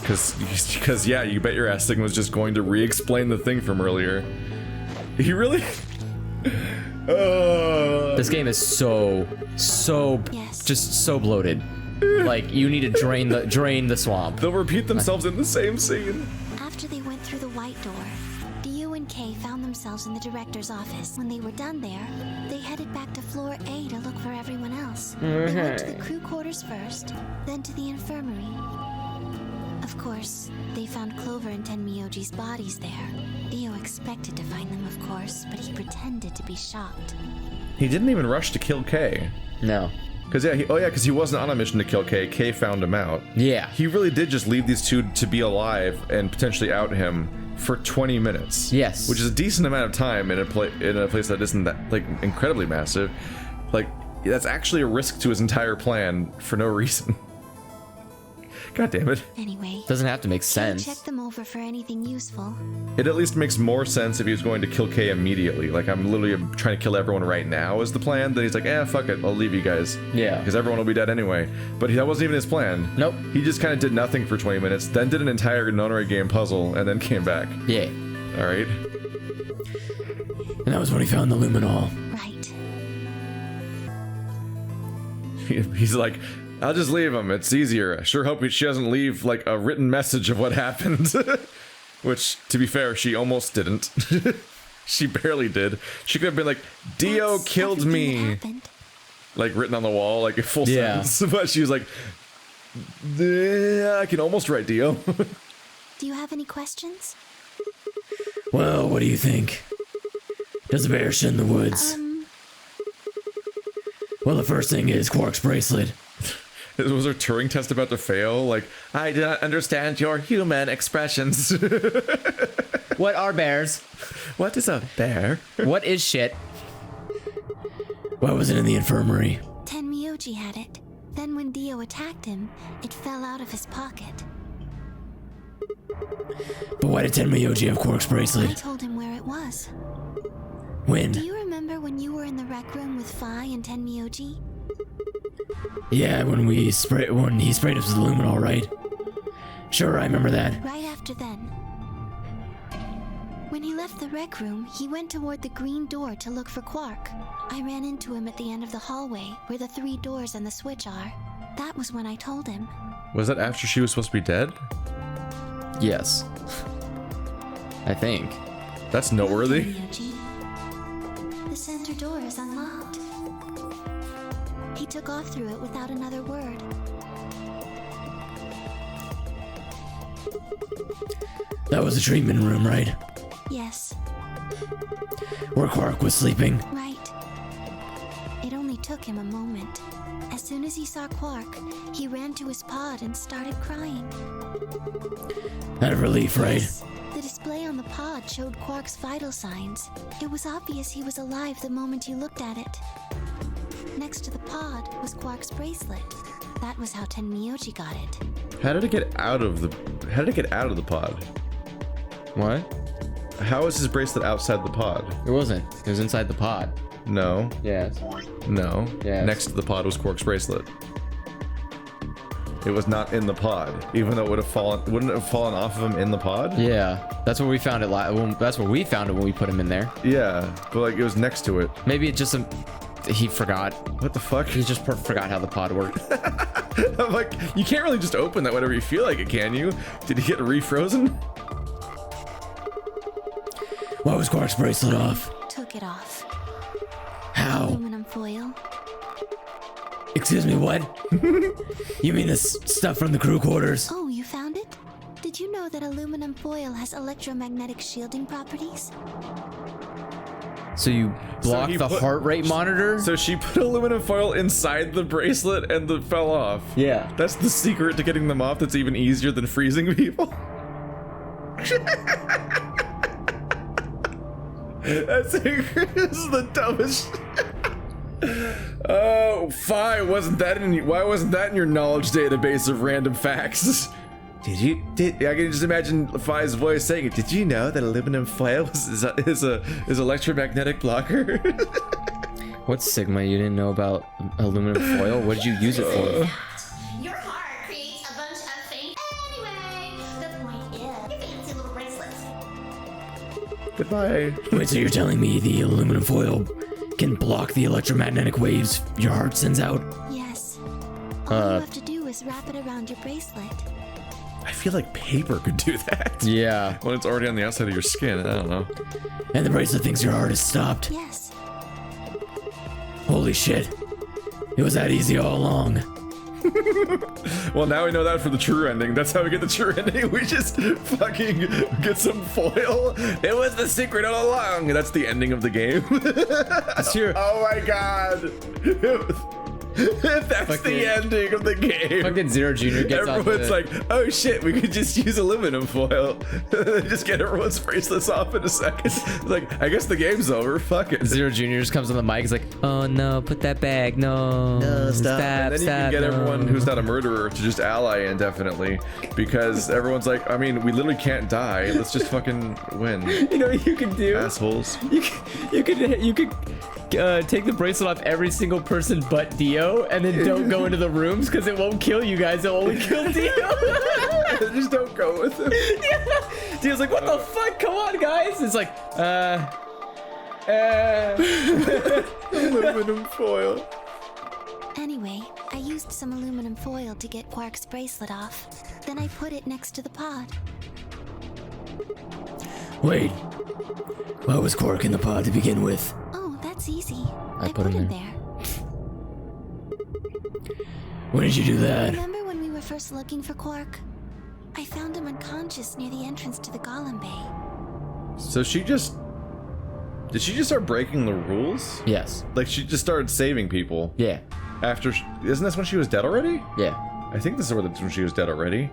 Because yeah, you bet your ass Sigma's just going to re-explain the thing from earlier. He really? This game is so just so bloated. Like, you need to drain the swamp. They'll repeat themselves in the same scene. After they went through the white door, Dio and Kay found themselves in the director's office. When they were done there, they headed back to floor A to look for everyone else. They went to the crew quarters first, then to the infirmary. Of course, they found Clover and Tenmyoji's bodies there. Dio expected to find them, of course, but he pretended to be shocked. He didn't even rush to kill Kay. No. Because he wasn't on a mission to kill Kay. Kay found him out. Yeah. He really did just leave these two to be alive and potentially out him for 20 minutes. Yes. Which is a decent amount of time in a place that isn't that like incredibly massive. Like, that's actually a risk to his entire plan for no reason. God damn it. Anyway, doesn't have to make sense. Check them over for anything useful. It at least makes more sense if he was going to kill Kay immediately. Like, I'm literally trying to kill everyone right now is the plan. Then he's like, fuck it, I'll leave you guys. Yeah. Because everyone will be dead anyway. But that wasn't even his plan. Nope. He just kind of did nothing for 20 minutes, then did an entire Nonary Game puzzle, and then came back. Yeah. Alright. And that was when he found the luminol. Right. He's like, I'll just leave him. It's easier. I sure hope she doesn't leave, like, a written message of what happened. Which, to be fair, she almost didn't. She barely did. She could have been like, Dio killed me. Like, written on the wall, like, a full sentence. But she was like, I can almost write Dio. Do you have any questions? Well, what do you think? Does a bear shit in the woods? Well, the first thing is Quark's bracelet. Was her Turing test about to fail? Like, I do not understand your human expressions. What are bears? What is a bear? What is shit? Why was it in the infirmary? Tenmyoji had it. Then when Dio attacked him, it fell out of his pocket. But why did Tenmyoji have Quark's I bracelet? told him where it was. When? Do you remember when you were in the rec room with Phi and Tenmyoji? Yeah, when he sprayed us with the luminol, right? Sure, I remember that. Right after then. When he left the rec room, he went toward the green door to look for Quark. I ran into him at the end of the hallway, where the 3 doors and the switch are. That was when I told him. Was that after she was supposed to be dead? Yes. I think. That's noteworthy. The center door is unlocked. He took off through it without another word. That was the treatment room, right? Yes. Where Quark was sleeping. Right. It only took him a moment. As soon as he saw Quark, he ran to his pod and started crying. Out of relief, right? Yes. The display on the pod showed Quark's vital signs. It was obvious he was alive the moment you looked at it. Next to the pod was Quark's bracelet. That was how Tenmyoji got it. How did it get out of the pod? What? How is his bracelet outside the pod? It wasn't. It was inside the pod. No. Yes. No. Yes. Next to the pod was Quark's bracelet. It was not in the pod, even though wouldn't it have fallen off of him in the pod? Yeah. That's where we found it. That's where we found it when we put him in there. Yeah, but like it was next to it. Maybe it just he forgot. What the fuck? He just forgot how the pod worked. I'm like, you can't really just open that whenever you feel like it, can you? Did he get refrozen? Why was Quark's bracelet off? Took it off. How? Aluminum foil. Excuse me, what? You mean this stuff from the crew quarters? Oh, you found it? Did you know that aluminum foil has electromagnetic shielding properties? So you blocked the heart rate monitor? So she put aluminum foil inside the bracelet and it fell off. Yeah. That's the secret to getting them off that's even easier than freezing people. This is the dumbest. Oh, Phi, why wasn't that in your knowledge database of random facts? I can just imagine Phi's voice saying it. Did you know that aluminum foil is electromagnetic blocker? What's Sigma? You didn't know about aluminum foil? What did you use it for? Your heart creates a bunch of things. Anyway, the point is, your fancy little bracelets. Goodbye. Wait, so you're telling me the aluminum foil can block the electromagnetic waves your heart sends out? Yes. All you have to do is wrap it around your bracelet. I feel like paper could do that. Yeah. When it's already on the outside of your skin, I don't know. And the bracelet thinks your heart is stopped? Yes. Holy shit. It was that easy all along. Well, now we know that for the true ending. That's how we get the true ending. We just fucking get some foil. It was the secret all along. That's the ending of the game. That's true. Oh my god. That's fucking, the ending of the game. Fucking Zero Junior gets Everyone's like, oh shit, we could just use aluminum foil. Just get everyone's bracelets off in a second. It's like, I guess the game's over. Fuck it. Zero Junior just comes on the mic. He's like, oh no, put that back. No, stop. And then you can get everyone who's not a murderer to just ally indefinitely, because everyone's like, I mean, we literally can't die. Let's just fucking win. You know what you can do? Assholes. You could take the bracelet off every single person but Dio, and then don't go into the rooms because it won't kill you guys. It'll only kill Dio. Just don't go with him. Yeah. Dio's like, what the fuck? Come on, guys. It's like, aluminum foil. Anyway, I used some aluminum foil to get Quark's bracelet off. Then I put it next to the pod. Wait. Why was Quark in the pod to begin with? Oh, that's easy. I put him there. When did you do that? Remember when we were first looking for Quark? I found him unconscious near the entrance to the Golem Bay. So did she just start breaking the rules? yes. Like she just started saving people Yeah. after, isn't this when she was dead already? Yeah. I think this is when she was dead already.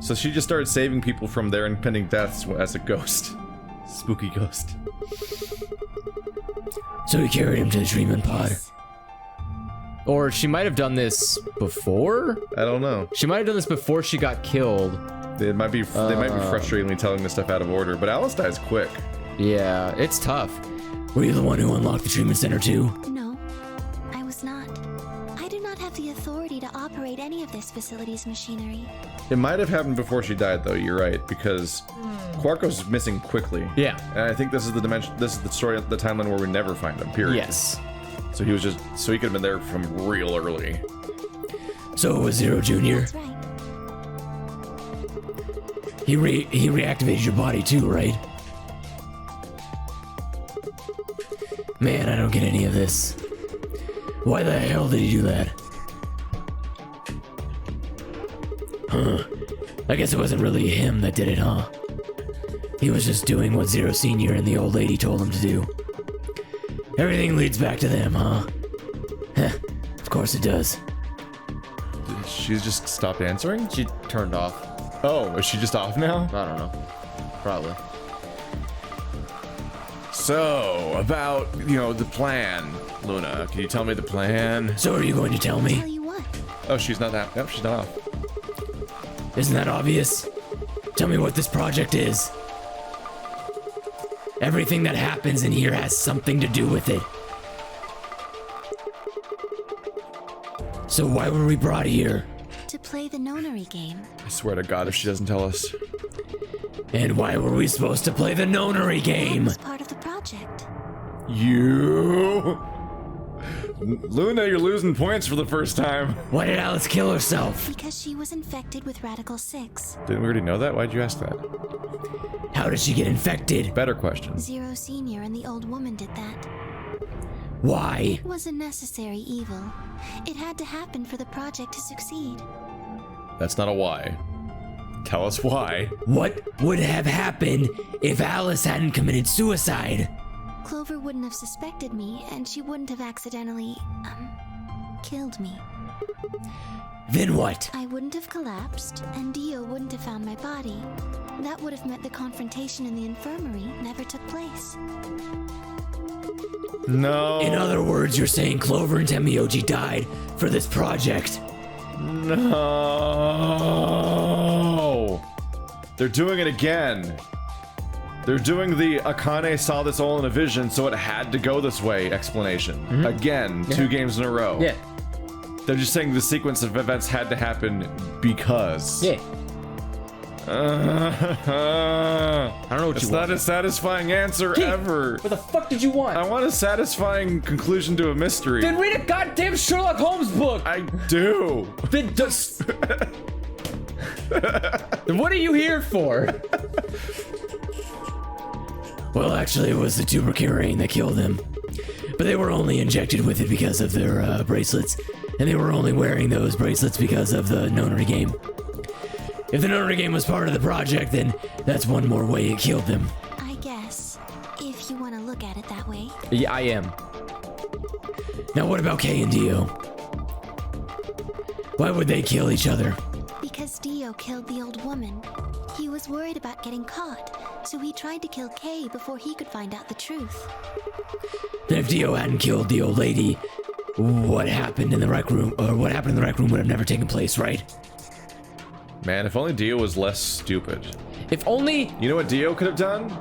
So she just started saving people from their impending deaths as a ghost. Spooky ghost. So he carried him to the treatment pod. Or she might have done this before? I don't know. She might have done this before she got killed. They might be frustratingly telling this stuff out of order, but Alice dies quick. Yeah, it's tough. Were you the one who unlocked the treatment center too? No, I was not. I do not have the authority to operate any of the this facility's machinery. It might have happened before she died, though. You're right, because Quarko's missing quickly. Yeah. And I think this is the dimension. This is the story of the timeline where we never find him. Period. Yes. So he could have been there from real early. So it was Zero Jr. That's right. He reactivated your body too, right? Man, I don't get any of this. Why the hell did he do that? Huh. I guess it wasn't really him that did it, huh? He was just doing what Zero Senior and the old lady told him to do. Everything leads back to them, huh? Heh, of course it does. Did she just stopped answering? She turned off. Oh, is she just off now? I don't know. Probably. So, about, the plan, Luna. Can you tell me the plan? So are you going to tell me? Tell you what? Oh, she's not that. Yep, she's not off. Isn't that obvious? Tell me what this project is. Everything that happens in here has something to do with it. So why were we brought here? To play the Nonary Game. I swear to God if she doesn't tell us. And why were we supposed to play the Nonary That Game? was part of the project. You... Luna, you're losing points for the first time. Why did Alice kill herself? Because she was infected with Radical 6. Didn't we already know that? Why'd you ask that? How did she get infected? Better question. Zero Senior and the old woman did that. Why? It was a necessary evil. It had to happen for the project to succeed. That's not a why. Tell us why. What would have happened if Alice hadn't committed suicide? Clover wouldn't have suspected me, and she wouldn't have accidentally, killed me. Then what? I wouldn't have collapsed, and Dio wouldn't have found my body. That would have meant the confrontation in the infirmary never took place. No. In other words, you're saying Clover and Temioji died for this project. No. They're doing it again. They're doing the Akane saw this all in a vision, so it had to go this way explanation. Again, 2 games in a row. Yeah. They're just saying the sequence of events had to happen because. Yeah. I don't know what It's you want. not a satisfying answer Keith, ever. What the fuck did you want? I want a satisfying conclusion to a mystery. Then read a goddamn Sherlock Holmes book. I do. Then just. Then what are you here for? Well, actually, it was the tuberculine that killed them. But they were only injected with it because of their bracelets. And they were only wearing those bracelets because of the Nonary Game. If the Nonary Game was part of the project, then that's one more way it killed them. I guess, if you want to look at it that way. Yeah, I am. Now what about Kay and Dio? Why would they kill each other? Because Dio killed the old woman. He was worried about getting caught, so he tried to kill Kay before he could find out the truth. Then if Dio hadn't killed the old lady, what happened in the rec room, or what happened in the rec room would have never taken place, right? Man, if only Dio was less stupid. If only. You know what Dio could have done?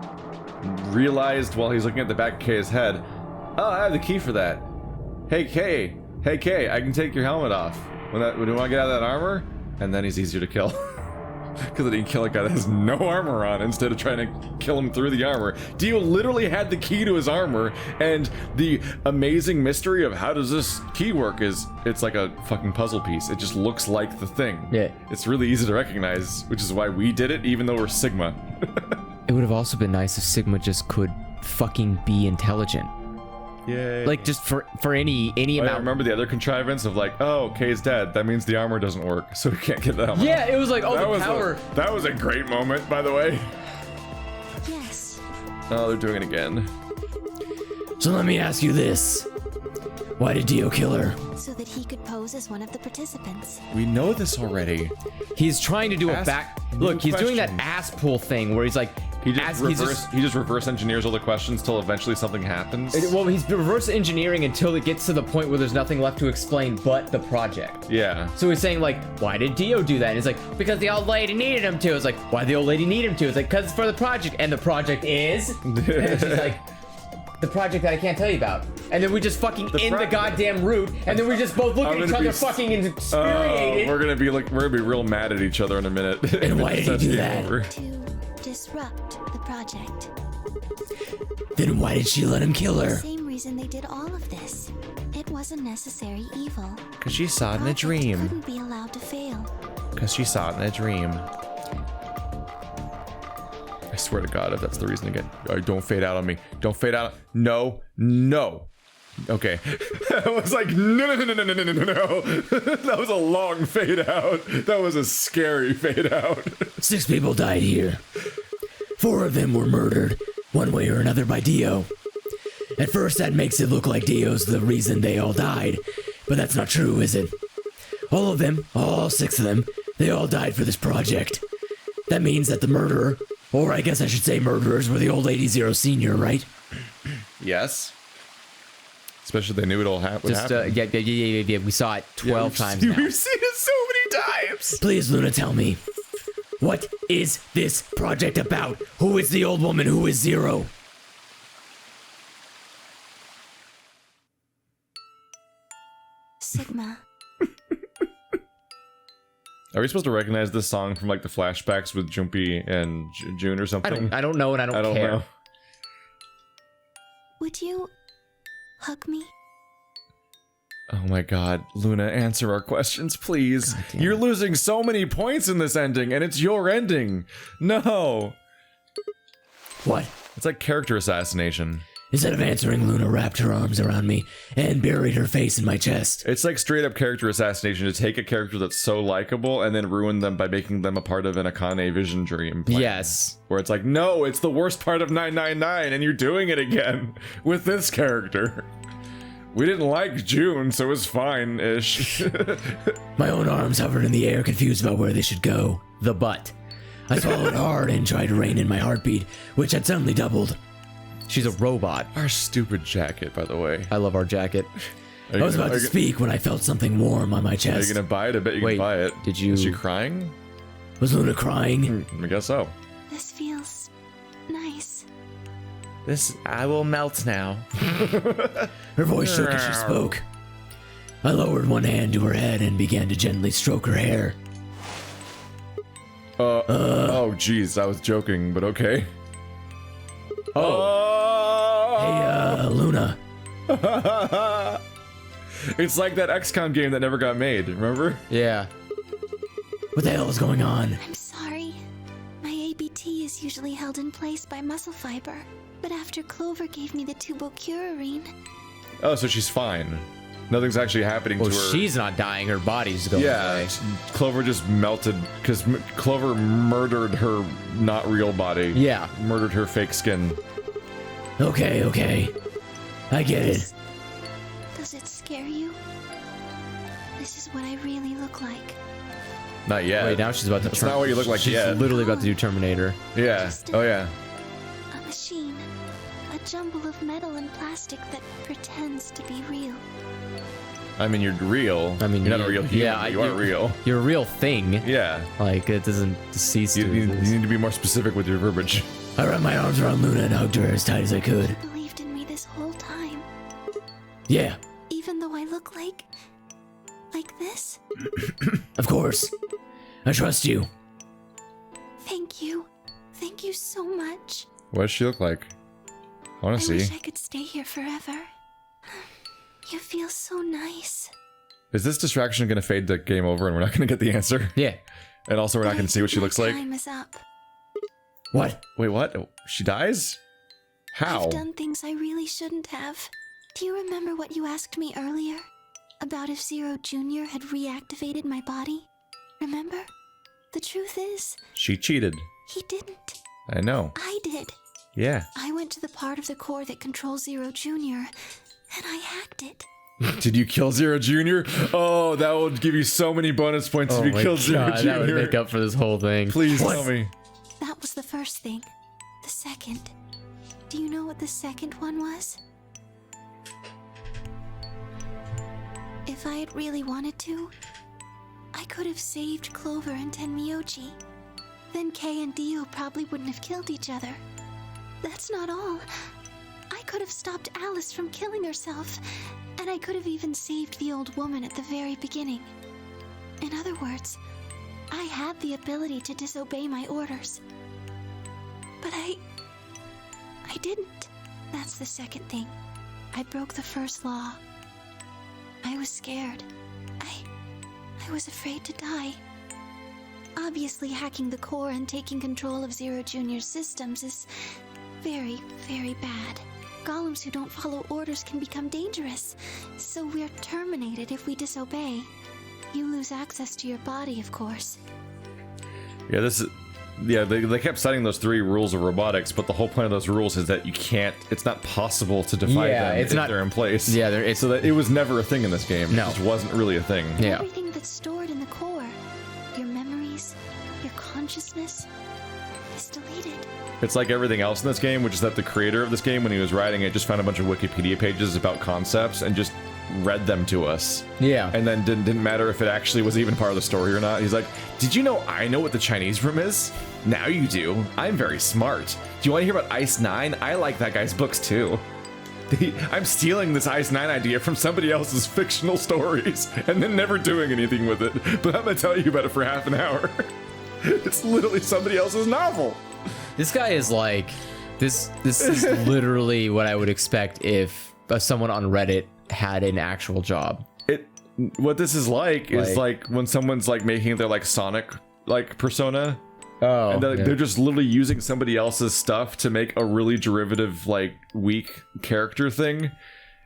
Realized while he's looking at the back of Kay's head, oh, I have the key for that. Hey Kay, I can take your helmet off. When you want to get out of that armor? And then he's easier to kill. Because then he can kill a guy that has no armor on instead of trying to kill him through the armor. Dio literally had the key to his armor, and the amazing mystery of how does this key work is it's like a fucking puzzle piece. It just looks like the thing. Yeah. It's really easy to recognize, which is why we did it, even though we're Sigma. It would have also been nice if Sigma just could fucking be intelligent. Yay. Like, just for any Oh, yeah, amount. remember the other contrivance of like, oh, Kay's dead. That means the armor doesn't work, so we can't get the helmet. Yeah, it was like, oh, the power. That was a great moment, by the way. Yes. Oh, they're doing it again. So let me ask you this. Why did Dio kill her? So that he could pose as one of the participants. We know this already. He's trying to do a Ask back. new Look, he's doing that questions. ass pull thing where he's like, He just reverse engineers all the questions till eventually something happens. well, he's reverse engineering until it gets to the point where there's nothing left to explain but the project. Yeah. So he's saying like, why did Dio do that? And he's like, because the old lady needed him to. It's like, why the old lady need him to? It's like, because it's for the project, and the project is. And she's like, The project that I can't tell you about. And then we just fucking the goddamn route, and then we just both look at each other fucking infuriated. We're gonna be real mad at each other in a minute. And why did he do that? To disrupt the project. Then why did she let him kill The her? same reason they did all of this. It was a necessary evil. Because she saw it in a Project dream. couldn't be allowed to fail. Because she saw it in a dream. I swear to God, if that's the reason again. Don't fade out on me. Don't fade out. No. Okay. I was like, no. That was a long fade out. That was a scary fade out. 6 people died here. 4 of them were murdered, one way or another, by Dio. At first, that makes it look like Dio's the reason they all died, but that's not true, is it? All of them, all 6 of them, they all died for this project. That means that the murderer, or I guess I should say murderers, were the old Lady Zero Senior, right? Yes. Especially if they knew it all would happen. Yeah. We saw it 12 times now. We've seen it so many times. Please, Luna, tell me. What is this project about? Who is the old woman? Who is Zero? Sigma. Are we supposed to recognize this song from like the flashbacks with Jumpy and June or something? I don't know, and I don't care. Know. Would you hug me? Oh my God, Luna, answer our questions, please. You're losing so many points in this ending, and it's your ending. No. What? It's like character assassination. Instead of answering, Luna wrapped her arms around me and buried her face in my chest. It's like straight up character assassination to take a character that's so likable and then ruin them by making them a part of an Akane Vision dream plan. Yes. Where it's like, no, it's the worst part of 999 and you're doing it again with this character. We didn't like June, so it's fine-ish. My own arms hovered in the air, confused about where they should go. The butt. I swallowed hard and tried to rein in my heartbeat, which had suddenly doubled. She's a robot. Our stupid jacket, by the way. I love our jacket. I was about to speak when I felt something warm on my chest. Are you gonna buy it? I bet you can buy it. Did you? Is she crying? Was Luna crying? I guess so. This feels nice. I will melt now. Her voice shook as she spoke. I lowered one hand to her head and began to gently stroke her hair. Oh, jeez, I was joking, but okay. Hey, Luna. It's like that XCOM game that never got made, remember? Yeah. What the hell is going on? I'm sorry. My ABT is usually held in place by muscle fiber, but after Clover gave me the tubocurarine... Oh, so she's fine. Nothing's actually happening to her. She's not dying. Her body's going away. Clover just melted because Clover murdered her not real body. Yeah. Murdered her fake skin. Okay. I get it. Does it scare you? This is what I really look like. Not yet. Wait, now she's about to That's not what you look like she's yet. Literally about to do Terminator. Yeah. Oh, yeah. A machine. A jumble of metal and plastic that pretends to be real. I mean, you're real. I mean, you're not a real human. Yeah, you are real. You're a real thing. Yeah. Like, it doesn't cease you need to be more specific with your verbiage. I wrapped my arms around Luna and hugged her as tight as I could. You believed in me this whole time. Yeah. Even though I look like this? Of course. I trust you. Thank you. Thank you so much. What does she look like? I want to see. I wish I could stay here forever. You feel so nice. Is this distraction going to fade to game over and we're not going to get the answer? Yeah. And also we're not going to see what she looks like? Time is up. What? Wait, what? She dies? How? I've done things I really shouldn't have. Do you remember what you asked me earlier? About if Zero Jr. had reactivated my body? Remember? The truth is... She cheated. He didn't. I know. I did. Yeah. I went to the part of the core that controls Zero Jr. and I hacked it. Did you kill Zero Jr.? Oh, that would give you so many bonus points if you killed Zero Jr. That would make up for this whole thing. Please tell me. That was the first thing. The second. Do you know what the second one was? If I had really wanted to, I could have saved Clover and Tenmyoji. Then Kei and Dio probably wouldn't have killed each other. That's not all. I could have stopped Alice from killing herself, and I could have even saved the old woman at the very beginning. In other words, I had the ability to disobey my orders. But I didn't. That's the second thing. I broke the first law. I was scared. I was afraid to die. Obviously, hacking the core and taking control of Zero Jr.'s systems is very, very bad. Golems who don't follow orders can become dangerous, so we're terminated if we disobey. You lose access to your body, of course. Yeah, they kept citing those 3 rules of robotics, but the whole point of those rules is that you can't, it's not possible to defy them if they're in place. Yeah, so that it was never a thing in this game. No. It just wasn't really a thing. Yeah. Everything that's stored in the core, your memories, your consciousness, is deleted. It's like everything else in this game, which is that the creator of this game, when he was writing it, just found a bunch of Wikipedia pages about concepts and just read them to us. Yeah. And then didn't matter if it actually was even part of the story or not. He's like, did you know I know what the Chinese room is? Now you do. I'm very smart. Do you want to hear about Ice 9? I like that guy's books too. I'm stealing this Ice 9 idea from somebody else's fictional stories and then never doing anything with it. But I'm going to tell you about it for half an hour. It's literally somebody else's novel. This guy is like, this is literally what I would expect if someone on Reddit had an actual job. What this is like is like when someone's like making their like Sonic like persona. Oh, and they're just literally using somebody else's stuff to make a really derivative, like, weak character thing.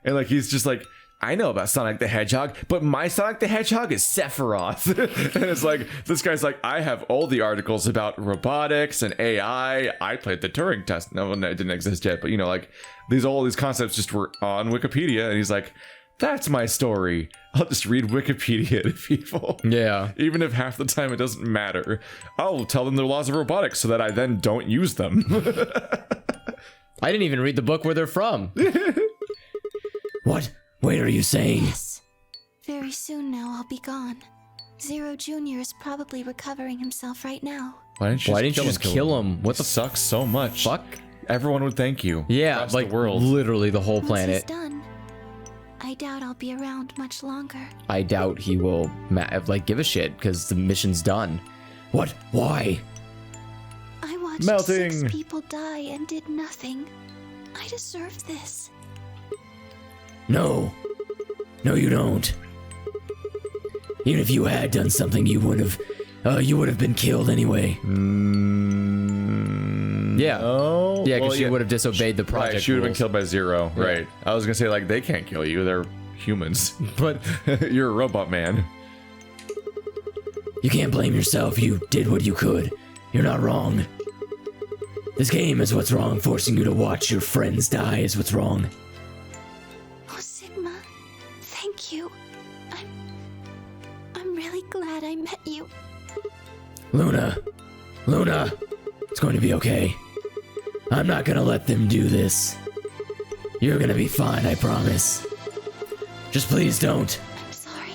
And, like, he's just like, I know about Sonic the Hedgehog, but my Sonic the Hedgehog is Sephiroth. And it's like, this guy's like, I have all the articles about robotics and AI. I played the Turing test. No, it didn't exist yet, but, you know, like, all these concepts just were on Wikipedia. And he's like, that's my story. I'll just read Wikipedia to people. Yeah. Even if half the time it doesn't matter. I'll tell them the laws of robotics so that I then don't use them. I didn't even read the book where they're from. What? Wait, are you saying? Yes. Very soon now I'll be gone. Zero Jr. is probably recovering himself right now. Why didn't you just kill him? What the sucks so much. fuck? Everyone would thank you. Yeah, across like the world. literally the whole Once planet. he's done, I doubt I'll be around much longer. I doubt he will give a shit because the mission's done. What? Why? I watched Melting. 6 people die and did nothing. I deserve this. No. No, you don't. Even if you had done something, you would have been killed anyway. Yeah. Oh. Yeah, because she would have disobeyed the project Right, she would have been rules. killed by Zero. Yeah. Right. I was gonna say, like, they can't kill you. They're humans. But You're a robot man. You can't blame yourself. You did what you could. You're not wrong. This game is what's wrong. Forcing you to watch your friends die is what's wrong. Oh, Sigma, thank you. I'm really glad I met you. Luna, it's going to be okay. I'm not gonna let them do this. You're gonna be fine, I promise. Just please don't. I'm sorry.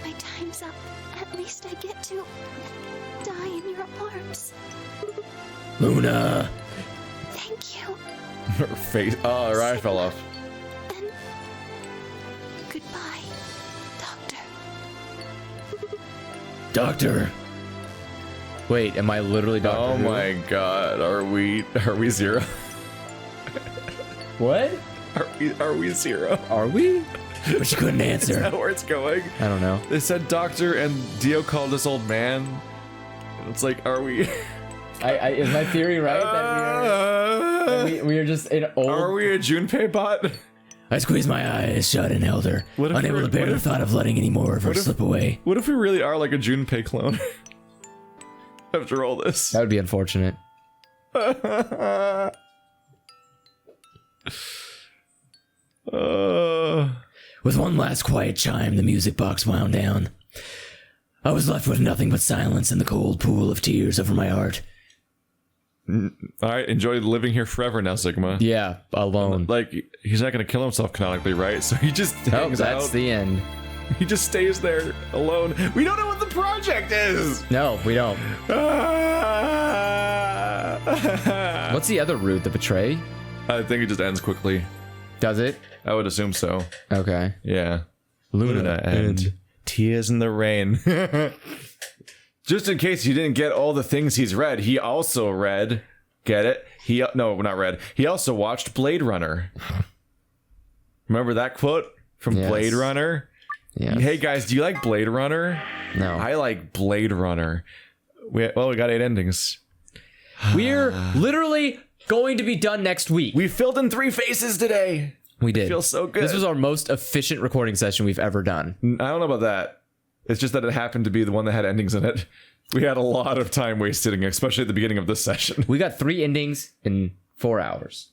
My time's up. At least I get to die in your arms. Luna. Thank you. Her face. Oh, her eye fell off. And goodbye, Doctor. Doctor. wait, am I literally Doctor Oh Who? my god. Are we Zero? What? Are we Zero? Are we? But she couldn't Is answer. that where it's going? I don't know. They said doctor and Dio called this old man. And it's like, are we? Is my theory right that we are just an old? Are we a Junpei bot? I squeezed my eyes shut and held her, What if unable we're- to bear what the if- thought of letting any more of her what if- slip away. What if we really are like a Junpei clone? After all this. That would be unfortunate. With one last quiet chime, the music box wound down. I was left with nothing but silence and the cold pool of tears over my heart. Alright, enjoy living here forever now, Sigma. Yeah, alone. Like, he's not gonna kill himself canonically, right? So he just Oh, hangs that's out. the end. He just stays there alone. We don't know what the project is! No, we don't. What's the other route? The betray? I think it just ends quickly. Does it? I would assume so. Okay. Yeah. Luna and Tears in the Rain. Just in case you didn't get all the things he's read, he also read. Get it? No, not read. He also watched Blade Runner. Remember that quote from Blade Runner? Yeah. Hey guys, do you like Blade Runner? No. I like Blade Runner. We got 8 endings. We're literally going to be done next week. We filled in 3 faces today. We did. It feels so good. This was our most efficient recording session we've ever done. I don't know about that. It's just that it happened to be the one that had endings in it. We had a lot of time wasted, especially at the beginning of this session. We got 3 endings in 4 hours.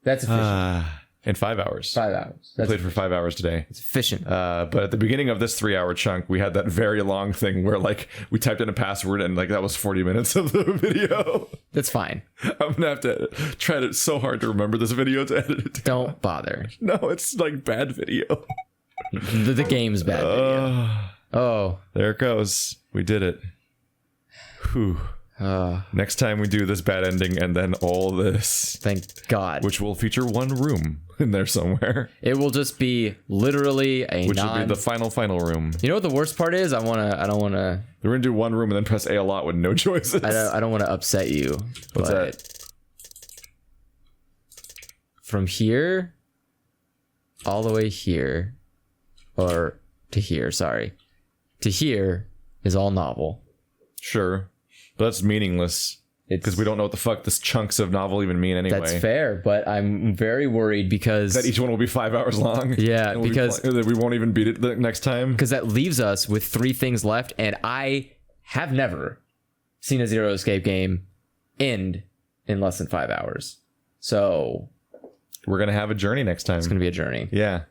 That's efficient. In 5 hours. 5 hours. We played for 5 hours today. It's efficient. But at the beginning of this 3-hour chunk, we had that very long thing where like we typed in a password and like that was 40 minutes of the video. That's fine. I'm gonna have to try so hard to remember this video to edit it down. Don't bother. No, it's like bad video. The game's bad video. Oh. There it goes. We did it. Whew. Next time we do this bad ending and then all this. Thank God. Which will feature 1 room in there somewhere. It will just be literally a Which will be the final room. You know what the worst part is? I don't wanna We're gonna do 1 room and then press A a lot with no choices. I don't wanna upset you. What's that? From here all the way here. Or to here, sorry. To here is all novel. Sure. But that's meaningless. Because we don't know what the fuck this chunks of novel even mean anyway. That's fair, but I'm very worried because... That each one will be 5 hours long? Yeah, because... we won't even beat it the next time? Because that leaves us with 3 things left, and I have never seen a Zero Escape game end in less than 5 hours. So... We're going to have a journey next time. It's going to be a journey. Yeah.